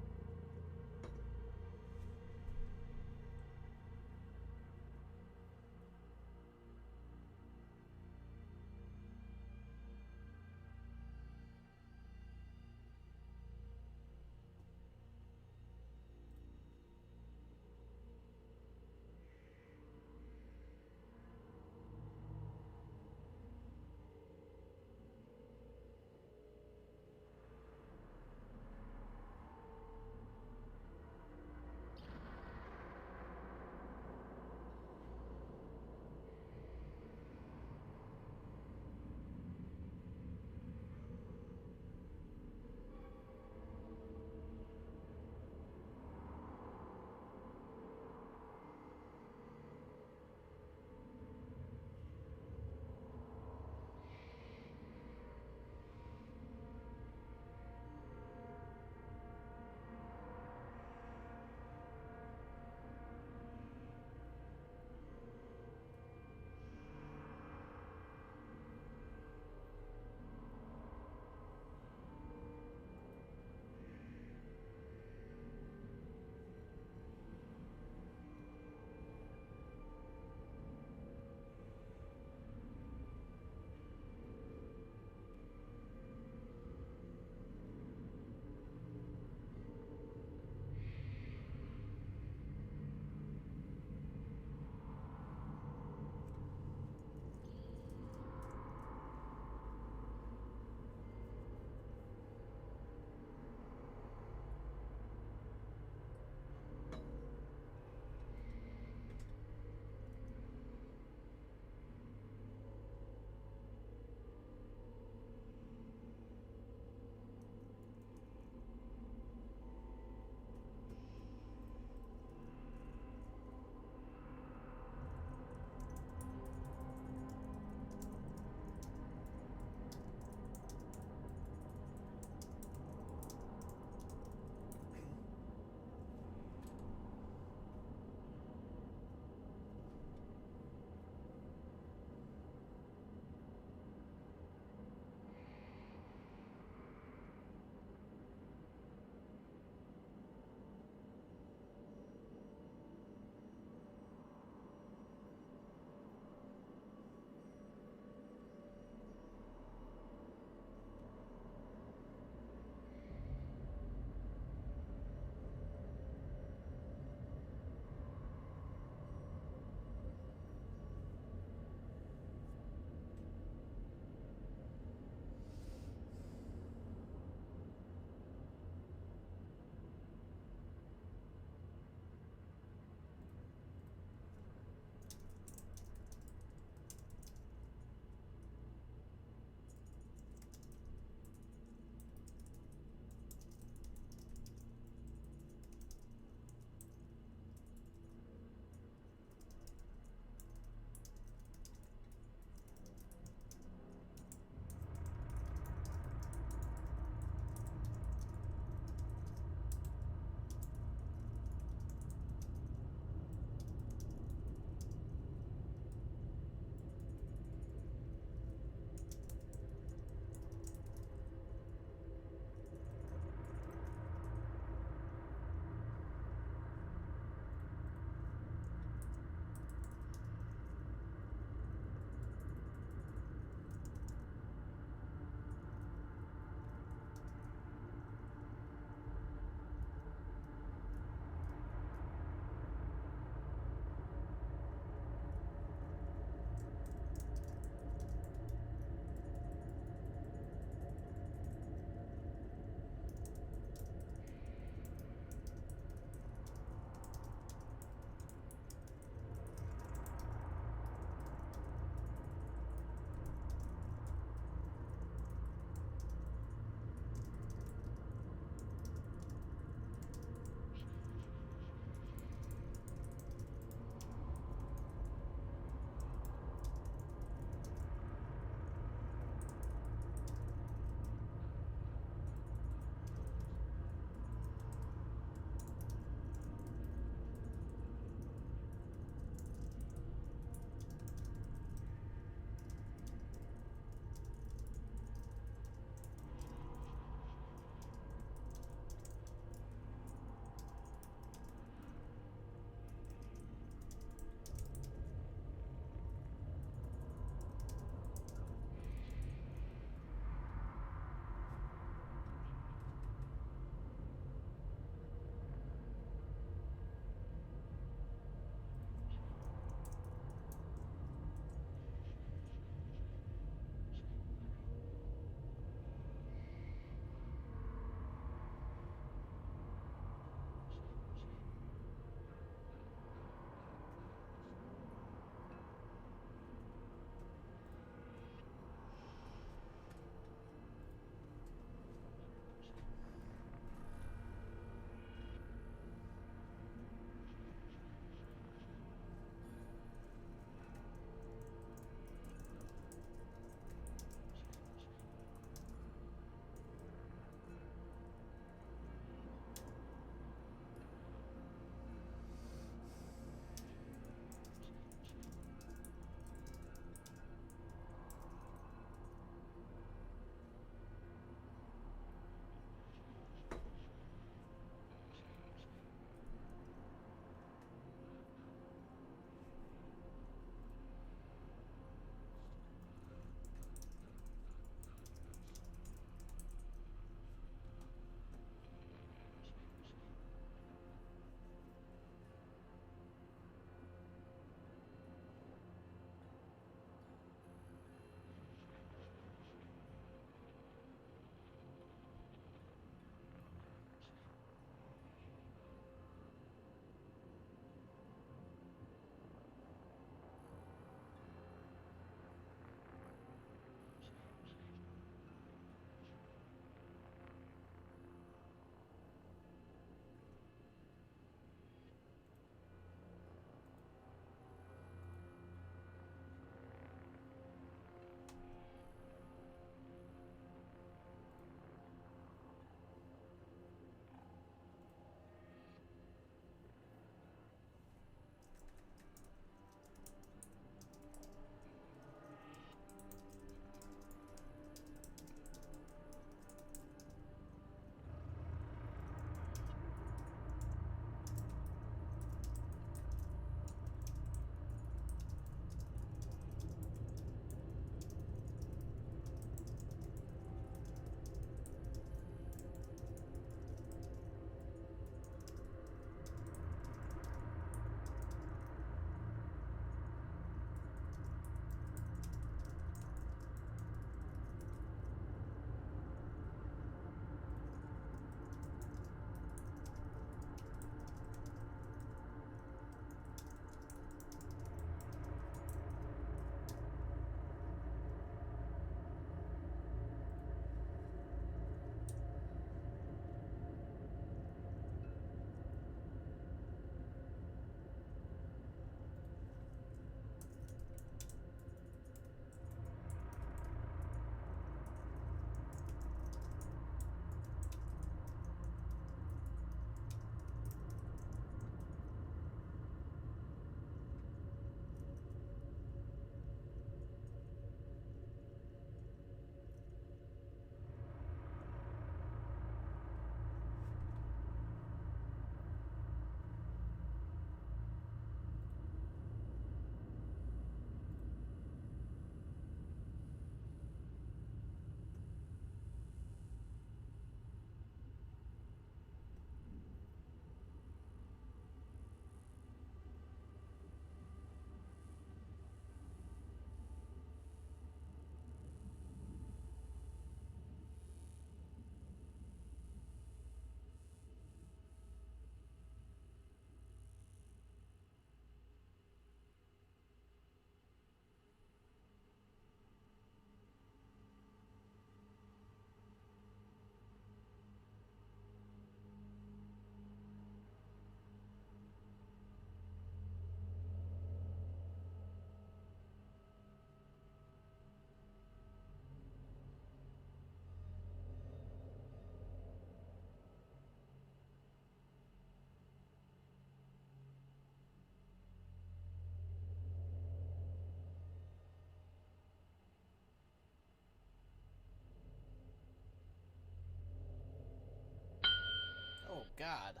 God.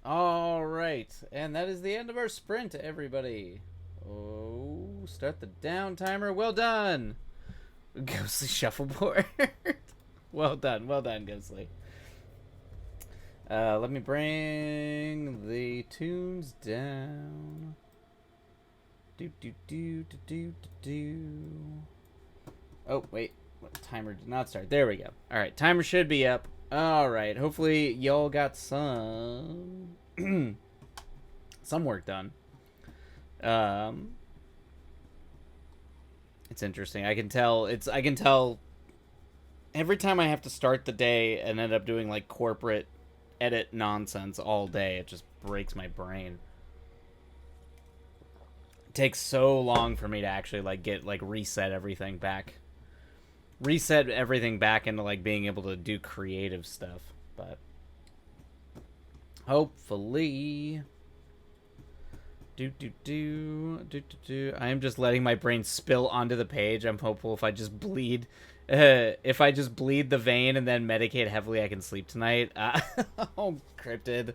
All right, and that is the end of our sprint, everybody. Oh, start the down timer. Well done, Ghostly Shuffleboard. Well done, Ghostly. Let me bring the tunes down. Do do do do do do. Oh wait, timer did not start. There we go. All right, timer should be up. All right, hopefully y'all got some some work done. It's interesting. I can tell every time I have to start the day and end up doing like corporate edit nonsense all day, it just breaks my brain. It takes so long for me to actually like get like reset everything back into like being able to do creative stuff. But hopefully I am just letting my brain spill onto the page. I'm hopeful if I just bleed the vein and then medicate heavily, I can sleep tonight. Oh, Cryptid.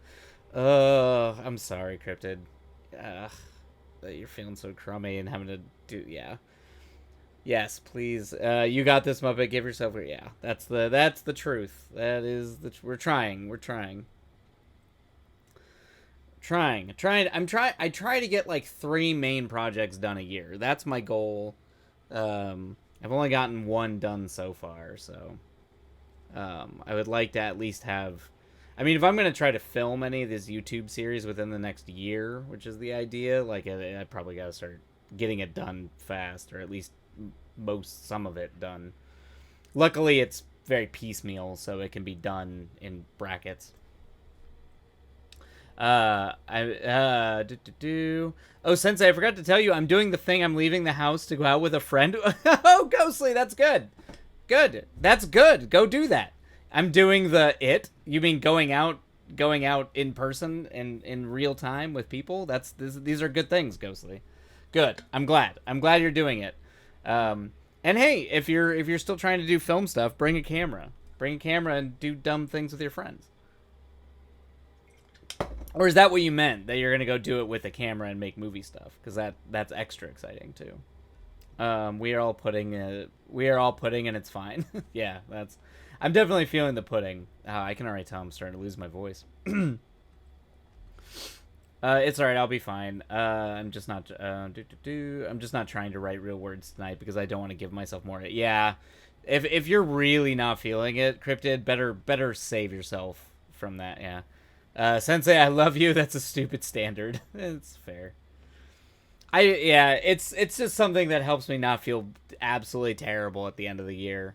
I'm sorry, Cryptid. That you're feeling so crummy and having to do, yeah. Yes, please. You got this, Muppet. Give yourself, yeah. That's the truth. That is we're trying. I try to get like 3 main projects done a year. That's my goal. I've only gotten 1 done so far, so I would like to at least have, I mean, if I'm going to try to film any of this YouTube series within the next year, which is the idea, like I probably got to start getting it done fast, or at least some of it done. Luckily, it's very piecemeal, so it can be done in brackets. Oh, Sensei, I forgot to tell you, I'm doing the thing. I'm leaving the house to go out with a friend. Oh, Ghostly, that's good. Good. That's good. Go do that. I'm doing you mean going out in person and in real time with people? These are good things, Ghostly. Good. I'm glad you're doing it. And hey, if you're still trying to do film stuff, bring a camera and do dumb things with your friends. Or is that what you meant? That you're gonna go do it with a camera and make movie stuff? Because that's extra exciting too. We are all pudding, and it's fine. Yeah, I'm definitely feeling the pudding. I can already tell I'm starting to lose my voice. It's alright. I'll be fine. I'm just not. I'm just not trying to write real words tonight because I don't want to give myself more. Yeah, if you're really not feeling it, Cryptid, better save yourself from that. Yeah. Sensei, I love you. That's a stupid standard. It's fair. It's just something that helps me not feel absolutely terrible at the end of the year.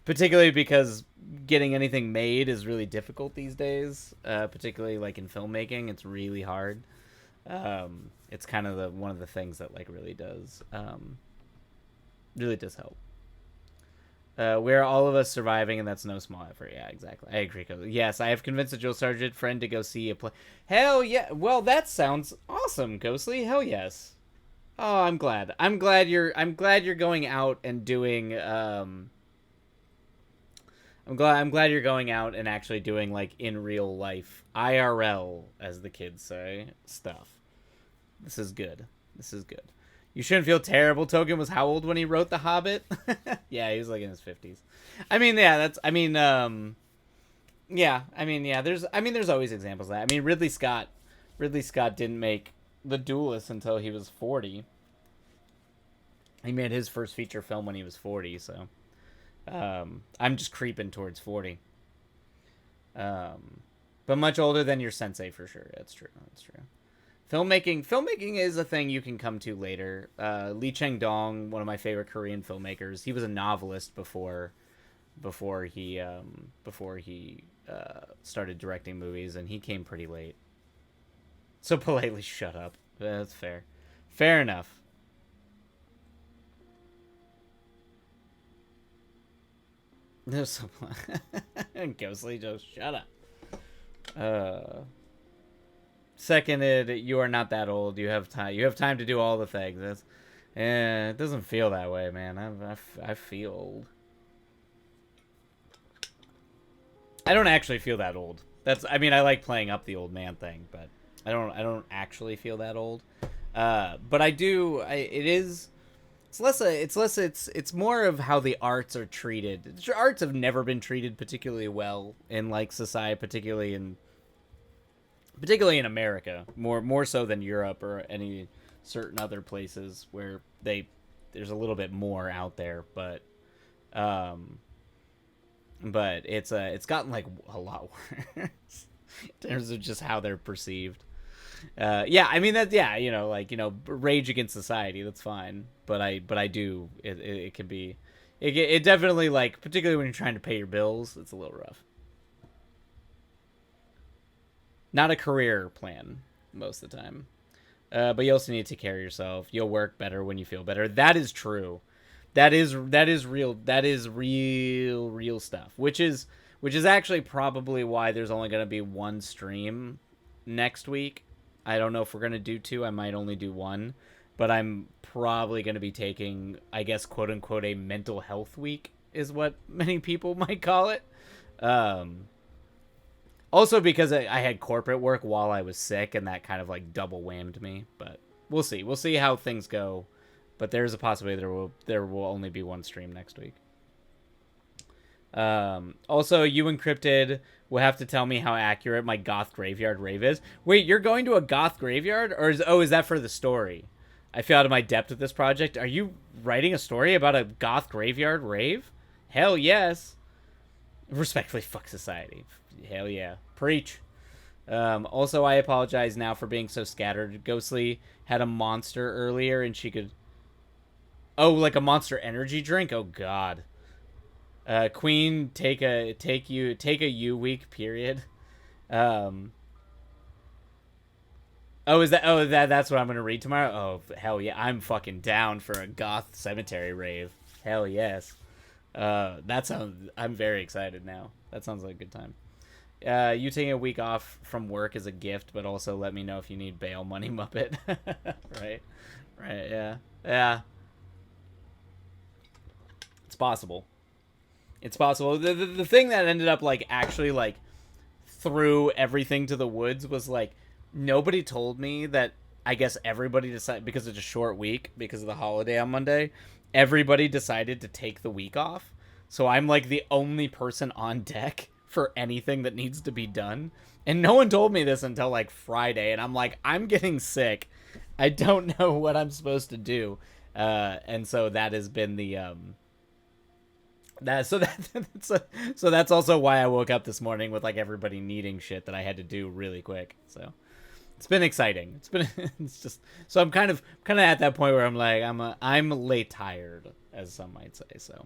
Particularly because getting anything made is really difficult these days. Particularly like in filmmaking, it's really hard. It's kind of one of the things that like really does help. We're all of us surviving, and that's no small effort. Yeah, exactly. I agree. Yes, I have convinced a Joe Sargent friend to go see a play. Hell yeah! Well, that sounds awesome, Ghostly. Hell yes. Oh, I'm glad. I'm glad you're going out and doing. I'm glad you're going out and actually doing like in real life IRL, as the kids say, stuff. This is good. You shouldn't feel terrible. Tolkien was how old when he wrote The Hobbit? Yeah, he was like in his 50s. There's always examples of that. I mean, Ridley Scott didn't make The Duelist until he was 40. He made his first feature film when he was 40, so I'm just creeping towards 40. But much older than your sensei for sure. That's true. Filmmaking is a thing you can come to later. Lee Chang-dong, one of my favorite Korean filmmakers, he was a novelist before he started directing movies, and he came pretty late. So politely shut up. That's fair. Fair enough. There's some Ghostly, just shut up. Seconded, you are not that old. You have time. You have time to do all the things. It doesn't feel that way, man. I feel old. I don't actually feel that old. I mean, I like playing up the old man thing, but I don't actually feel that old. But I do. It's more of how the arts are treated. The arts have never been treated particularly well in like society, particularly in America, more so than Europe or any certain other places where there's a little bit more out there, um but it's gotten like a lot worse in terms of just how they're perceived. Yeah, I mean that. Yeah, rage against society. That's fine, but I do. It can be. It definitely, like, particularly when you're trying to pay your bills, it's a little rough. Not a career plan most of the time. But you also need to take care of yourself. You'll work better when you feel better. That is true. That is real. That is real stuff. Which is actually probably why there's only going to be one stream next week. I don't know if we're going to do two. I might only do one, but I'm probably going to be taking, I guess, quote unquote, a mental health week is what many people might call it. Also because I had corporate work while I was sick, and that kind of like double whammed me, but we'll see. We'll see how things go. But there's a possibility there will only be one stream next week. Also, you encrypted will have to tell me how accurate my goth graveyard rave is. Wait, you're going to a goth graveyard, or is that for the story? I feel out of my depth with this project. Are you writing a story about a goth graveyard rave? Hell yes. Respectfully, fuck society. Hell yeah. Preach. Also, I apologize now for being so scattered. Ghostly had a monster earlier, and she could. Oh, like a Monster Energy drink. Oh God. Queen, take a U week period. That's what I'm gonna read tomorrow. Oh hell yeah, I'm fucking down for a goth cemetery rave. Hell yes. I'm very excited now. That sounds like a good time. You taking a week off from work is a gift, but also let me know if you need bail money, Muppet. Right, yeah, yeah. It's possible. It's possible. The thing that ended up like actually like threw everything to the woods was like nobody told me that. I guess everybody decided, because it's a short week because of the holiday on Monday, everybody decided to take the week off. So I'm like the only person on deck for anything that needs to be done. And no one told me this until like Friday, and I'm like, I'm getting sick. I don't know what I'm supposed to do. And so that has been the so that's also why I woke up this morning with like everybody needing shit that I had to do really quick. So it's been exciting. It's just, so I'm kind of at that point where I'm like, I'm late tired, as some might say. So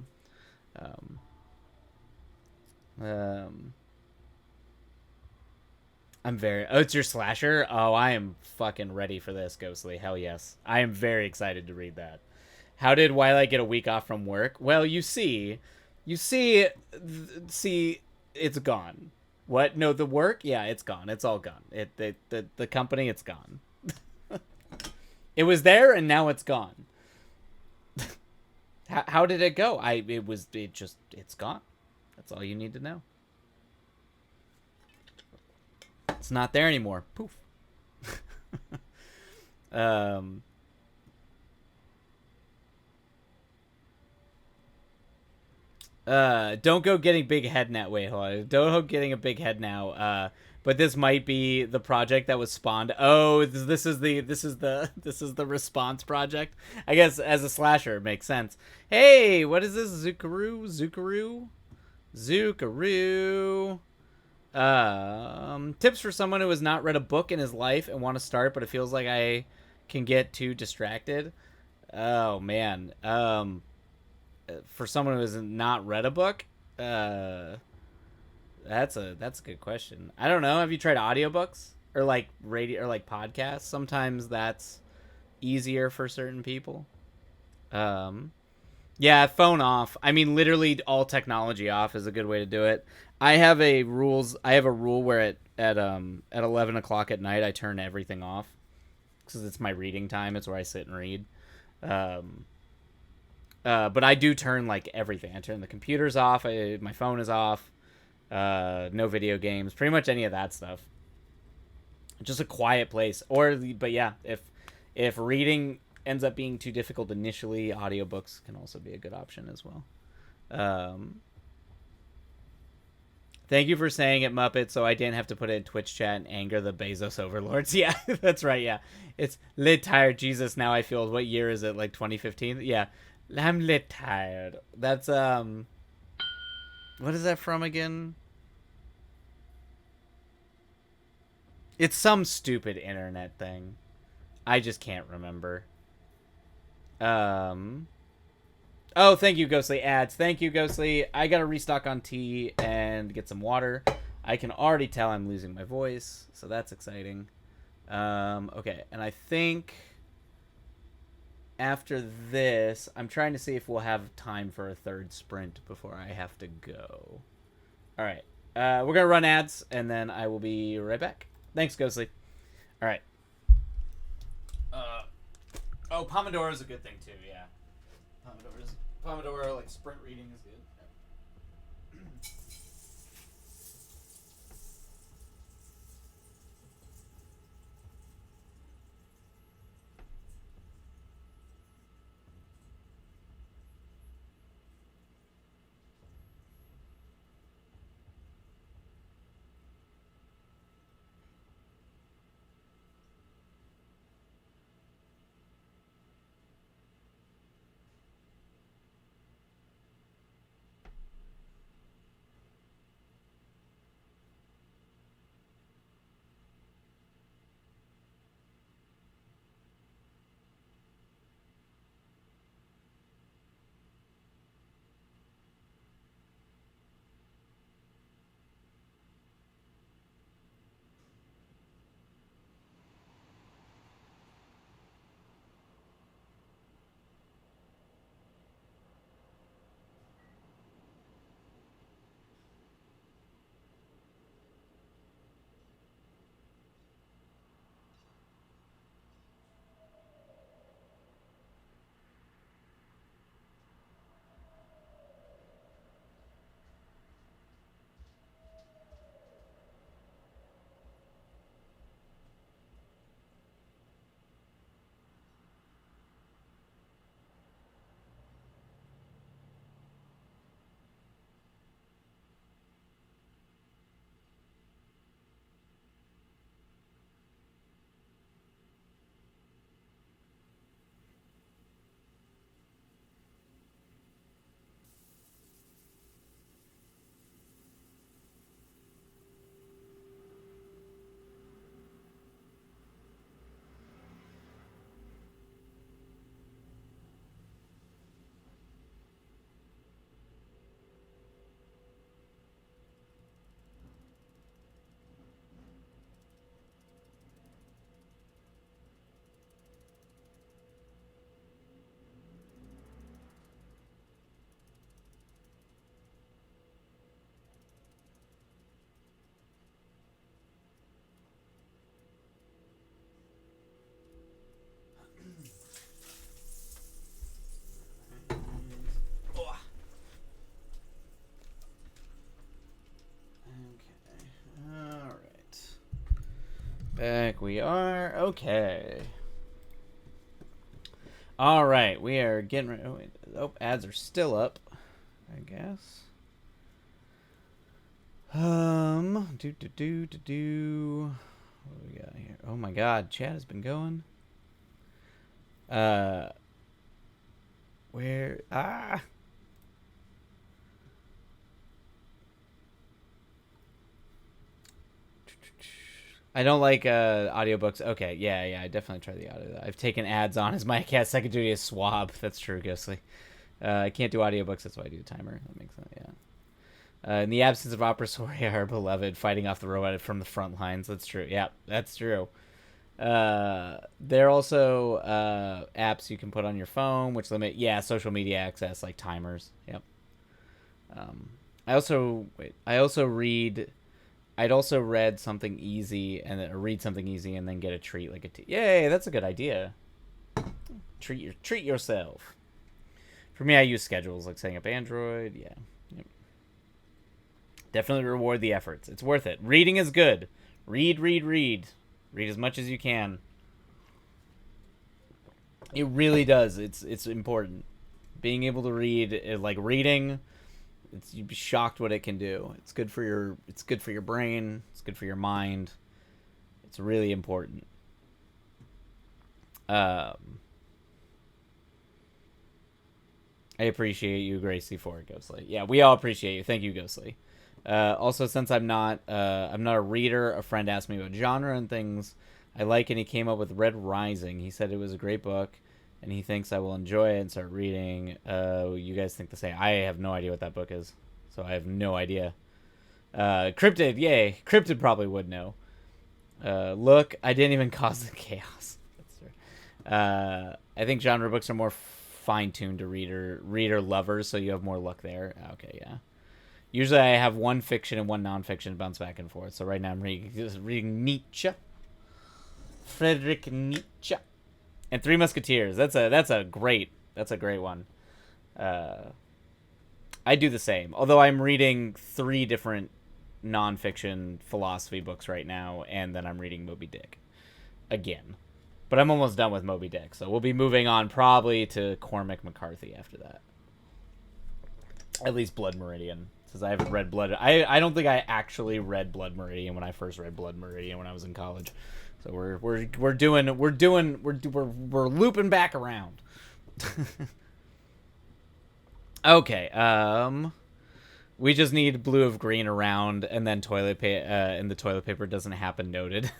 I'm very. Oh, it's your slasher. Oh, I am fucking ready for this, Ghostly. Hell yes, I am very excited to read that. How did Twilight get a week off from work? Well, see, it's gone. What? No, the work? Yeah, it's gone. It's all gone. The company, it's gone. It was there and now it's gone. How did it go? It's gone. That's all you need to know. It's not there anymore. Poof. Don't go getting big head now. Wait, hold on. Don't go getting a big head now. But this might be the project that was spawned. Oh, this is the response project. I guess as a slasher, it makes sense. Hey, what is this? Zukaru. Tips for someone who has not read a book in his life and want to start, but it feels like I can get too distracted. Oh man. For someone who has not read a book, that's a good question. I don't know. Have you tried audiobooks or like radio or like podcasts? Sometimes that's easier for certain people. Yeah, phone off. I mean, literally all technology off is a good way to do it. I have a rule where at 11 o'clock at night I turn everything off because it's my reading time. It's where I sit and read. But I do turn like everything. I turn the computers off. My phone is off. No video games, pretty much any of that stuff. Just a quiet place. But yeah, if reading ends up being too difficult initially, audiobooks can also be a good option as well. Um, Thank you for saying it, Muppet, so I didn't have to put it in Twitch chat and anger the Bezos overlords. Yeah, that's right, yeah. It's lit tired. Jesus, now I feel, what year is it? Like 2015? Yeah. I'm lit tired. That's, what is that from again? It's some stupid internet thing. I just can't remember. Um... Oh, thank you, Ghostly Ads. Thank you, Ghostly. I gotta restock on tea and get some water. I can already tell I'm losing my voice, so that's exciting. Okay, and I think after this, I'm trying to see if we'll have time for a third sprint before I have to go. All right, we're gonna run ads, and then I will be right back. Thanks, Ghostly. All right. Oh, Pomodoro is a good thing too. Yeah, Pomodoro like sprint reading is good. Back we are. Okay. All right, we are getting ready. Oh, wait. Oh, ads are still up, I guess. Do. What do we got here? Oh my God, chat has been going. Where? I don't like audiobooks. Okay, yeah, I definitely try the audio. I've taken ads on as my second duty is swab. That's true, Ghostly. I can't do audiobooks, that's why I do timer. That makes sense, yeah. In the absence of Opera Soria, our beloved, fighting off the robot from the front lines. That's true. Yeah, that's true. There are also apps you can put on your phone, which limit, social media access, like timers. Yep. I also read. I'd also read something easy and then read something easy and then get a treat like a yay. That's a good idea. Treat yourself. For me, I use schedules like setting up Android. Yeah. Yep. Definitely reward the efforts. It's worth it. Reading is good. Read, read, read. Read as much as you can. It really does. It's important. Being able to read, like reading, you'd be shocked what it can do. It's good for your brain. It's good for your mind. It's really important. I appreciate you, Gracie, for it, Ghostly. Yeah, we all appreciate you. Thank you, Ghostly. Also, since I'm not a reader, a friend asked me about genre and things I like, and he came up with Red Rising. He said it was a great book, and he thinks I will enjoy it and start reading. You guys think the same? I have no idea what that book is, so I have no idea. Cryptid, yay! Cryptid probably would know. Look, I didn't even cause the chaos. I think genre books are more fine-tuned to reader lovers, so you have more luck there. Okay, yeah. Usually I have one fiction and one nonfiction bounce back and forth. So right now I'm reading Nietzsche. Friedrich Nietzsche. And Three Musketeers. That's a great one. I do the same. Although I'm reading 3 different nonfiction philosophy books right now, and then I'm reading Moby Dick again. But I'm almost done with Moby Dick, so we'll be moving on probably to Cormac McCarthy after that. At least Blood Meridian, since I haven't read Blood. I don't think I actually read Blood Meridian when I first read Blood Meridian when I was in college. So we're looping back around. Okay. We just need blue of green around, and then toilet paper. And the toilet paper doesn't happen. Noted.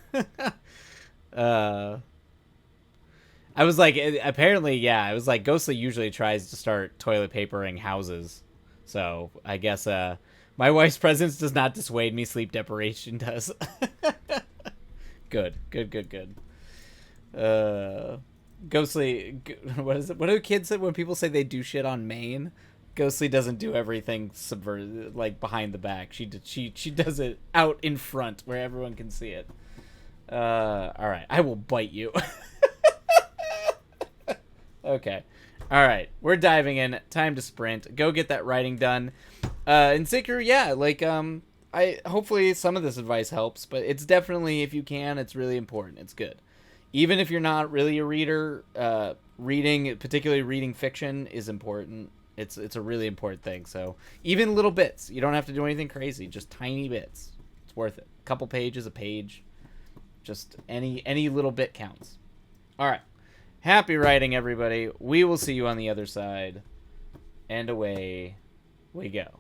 I was like, apparently, yeah. I was like, Ghostly usually tries to start toilet papering houses, so I guess my wife's presence does not dissuade me. Sleep deprivation does. Good. Ghostly, what is it? What do kids say when people say they do shit on Maine? Ghostly doesn't do everything like behind the back. She does it out in front where everyone can see it. All right, I will bite you. Okay. All right. We're diving in. Time to sprint. Go get that writing done. And Sekiro, yeah, like, hopefully some of this advice helps, but it's definitely, if you can, it's really important. It's good. Even if you're not really a reader, particularly reading fiction is important. It's a really important thing. So even little bits, you don't have to do anything crazy, just tiny bits. It's worth it. A couple pages, a page, just any little bit counts. All right. Happy writing, everybody. We will see you on the other side. And away we go.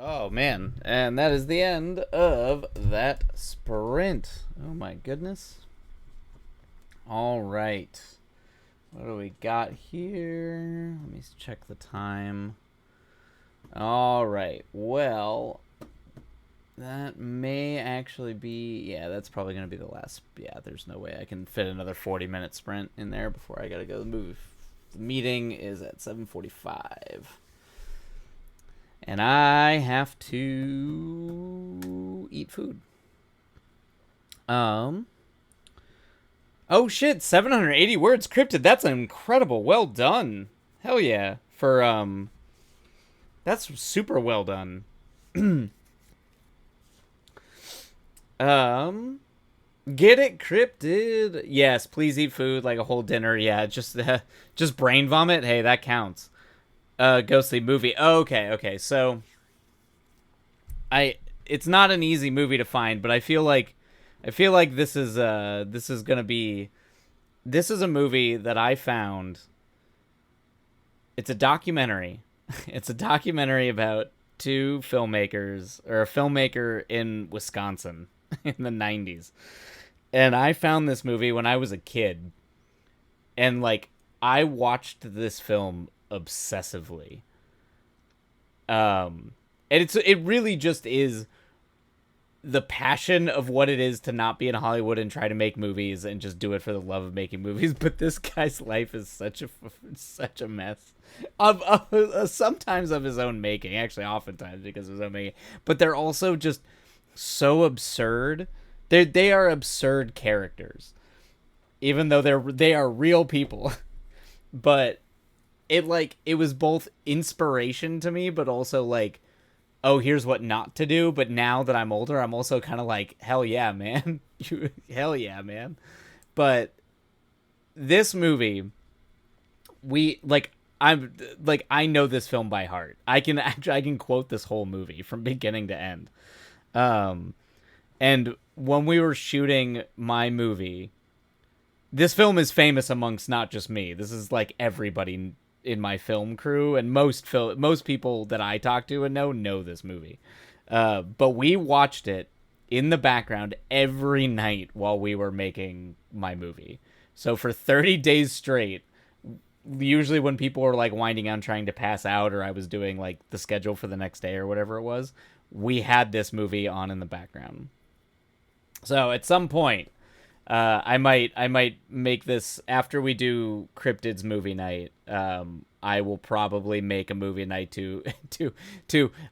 Oh man, and that is the end of that sprint. Oh my goodness. All right. What do we got here? Let me check the time. All right. Well, that may actually be... Yeah, that's probably going to be the last... Yeah, there's no way I can fit another 40-minute sprint in there before I got to go to the movie. The meeting is at 7:45. And I have to eat food. Oh shit, 780 words cryptid. That's incredible. Well done. Hell yeah. That's super well done. Get it, cryptid. Yes, please eat food like a whole dinner. Yeah, just brain vomit. Hey, that counts. Ghostly movie. Oh, okay. So it's not an easy movie to find, but I feel like this is a movie that I found. It's a documentary. It's a documentary about two filmmakers, or a filmmaker in Wisconsin in the 90s. And I found this movie when I was a kid. And like I watched this film obsessively. And it really just is the passion of what it is to not be in Hollywood and try to make movies and just do it for the love of making movies. But this guy's life is such a mess of sometimes of his own making, actually oftentimes because of his own making, but they're also just so absurd. They are absurd characters, even though they are real people. But it was both inspiration to me, but also like, oh, here's what not to do. But now that I'm older, I'm also kind of like, hell yeah, man. Hell yeah, man. But this movie, I know this film by heart. I can quote this whole movie from beginning to end. And when we were shooting my movie, this film is famous amongst not just me. This is like everybody in my film crew, and most people that I talk to and know this movie. But we watched it in the background every night while we were making my movie. So for 30 days straight, usually when people were like winding down trying to pass out, or I was doing like the schedule for the next day or whatever it was, we had this movie on in the background. So at some point, I might make this after we do Cryptid's movie night. I will probably make a movie night to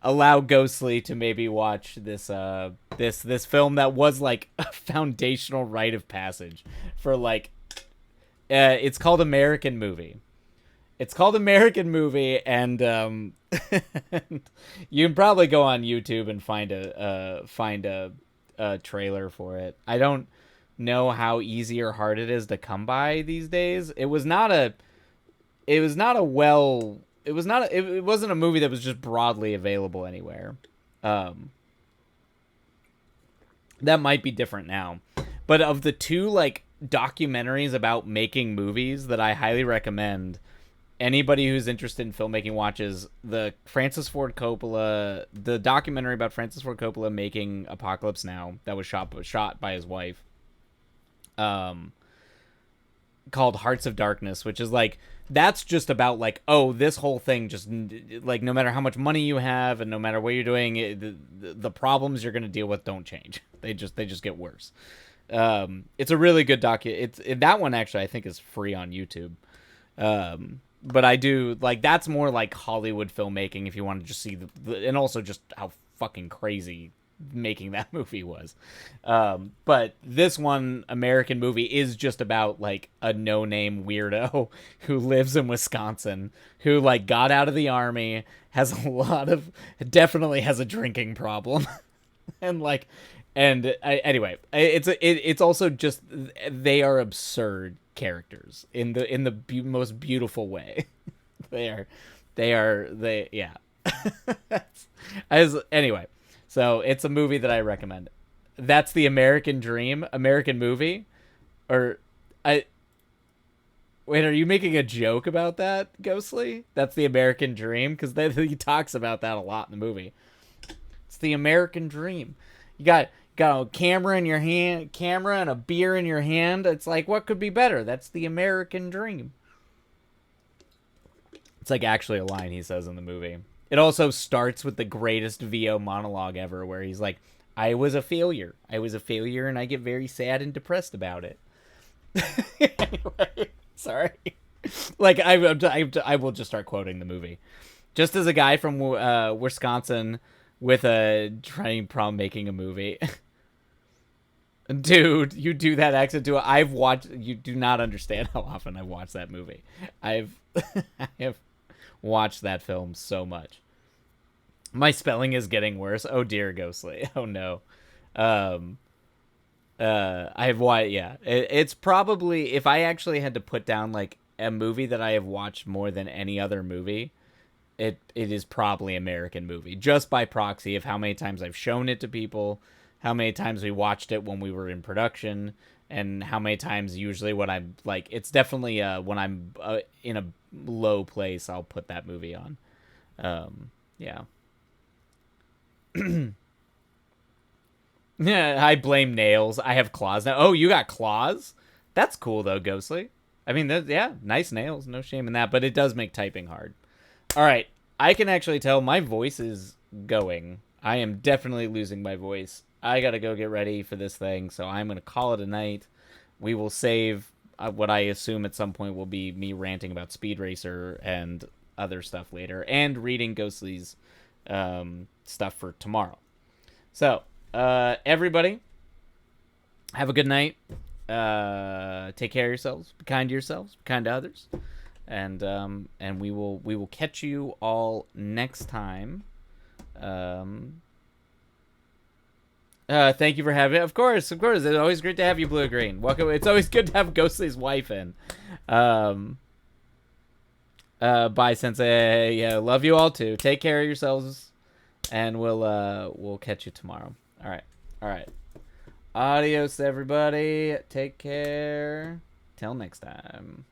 allow Ghostly to maybe watch this film that was like a foundational rite of passage for like. It's called American Movie. It's called American Movie, and you can probably go on YouTube and find a trailer for it. I don't know how easy or hard it is to come by these days. It wasn't a movie that was just broadly available anywhere. That might be different now. But of the two like documentaries about making movies that I highly recommend anybody who's interested in filmmaking watches, the documentary about Francis Ford Coppola making Apocalypse Now, that was shot by his wife, called Hearts of Darkness, which is like, that's just about like, oh, this whole thing just like, no matter how much money you have and no matter what you're doing, the problems you're going to deal with don't change. They just get worse. It's a really good that one actually I think is free on YouTube. But I do like, that's more like Hollywood filmmaking if you want to just see and also just how fucking crazy making that movie was. But this one, American Movie, is just about like a no-name weirdo who lives in Wisconsin, who like got out of the army, definitely has a drinking problem. Anyway, it's also just, they are absurd characters in the most beautiful way. Yeah. Anyway, so it's a movie that I recommend. That's the American Dream, American Movie, wait, are you making a joke about that, Ghostly? That's the American Dream, because he talks about that a lot in the movie. It's the American dream. You got a camera in your hand, camera and a beer in your hand. It's like, what could be better? That's the American dream. It's like actually a line he says in the movie. It also starts with the greatest VO monologue ever, where he's like, I was a failure. I was a failure, and I get very sad and depressed about it. Anyway, sorry. Like, I will just start quoting the movie. Just as a guy from Wisconsin with a trying problem making a movie. Dude, you do that accent to it. I've watched. You do not understand how often I've watched that movie. I have watched that film so much. My spelling is getting worse. Oh dear, Ghostly. Oh no. I've watched. Yeah, it's probably, if I actually had to put down like a movie that I have watched more than any other movie, it is probably American Movie, just by proxy of how many times I've shown it to people, how many times we watched it when we were in production, and how many times usually when I'm like, it's definitely when I'm in a low place, I'll put that movie on. Yeah. Yeah, I blame nails. I have claws now. Oh, you got claws? That's cool though, Ghostly. I mean, yeah, nice nails. No shame in that, but it does make typing hard. All right, I can actually tell my voice is going. I am definitely losing my voice. I gotta go get ready for this thing, so I'm gonna call it a night. We will save what I assume at some point will be me ranting about Speed Racer and other stuff later, and reading Ghostly's stuff for tomorrow. So, everybody, have a good night. Take care of yourselves. Be kind to yourselves. Be kind to others. And we will catch you all next time. Thank you for having me. Of course. It's always great to have you, Blue Green. Welcome. It's always good to have Ghostly's wife in. Bye, Sensei. Yeah, love you all too. Take care of yourselves, and we'll catch you tomorrow. All right. Adios, everybody. Take care. Till next time.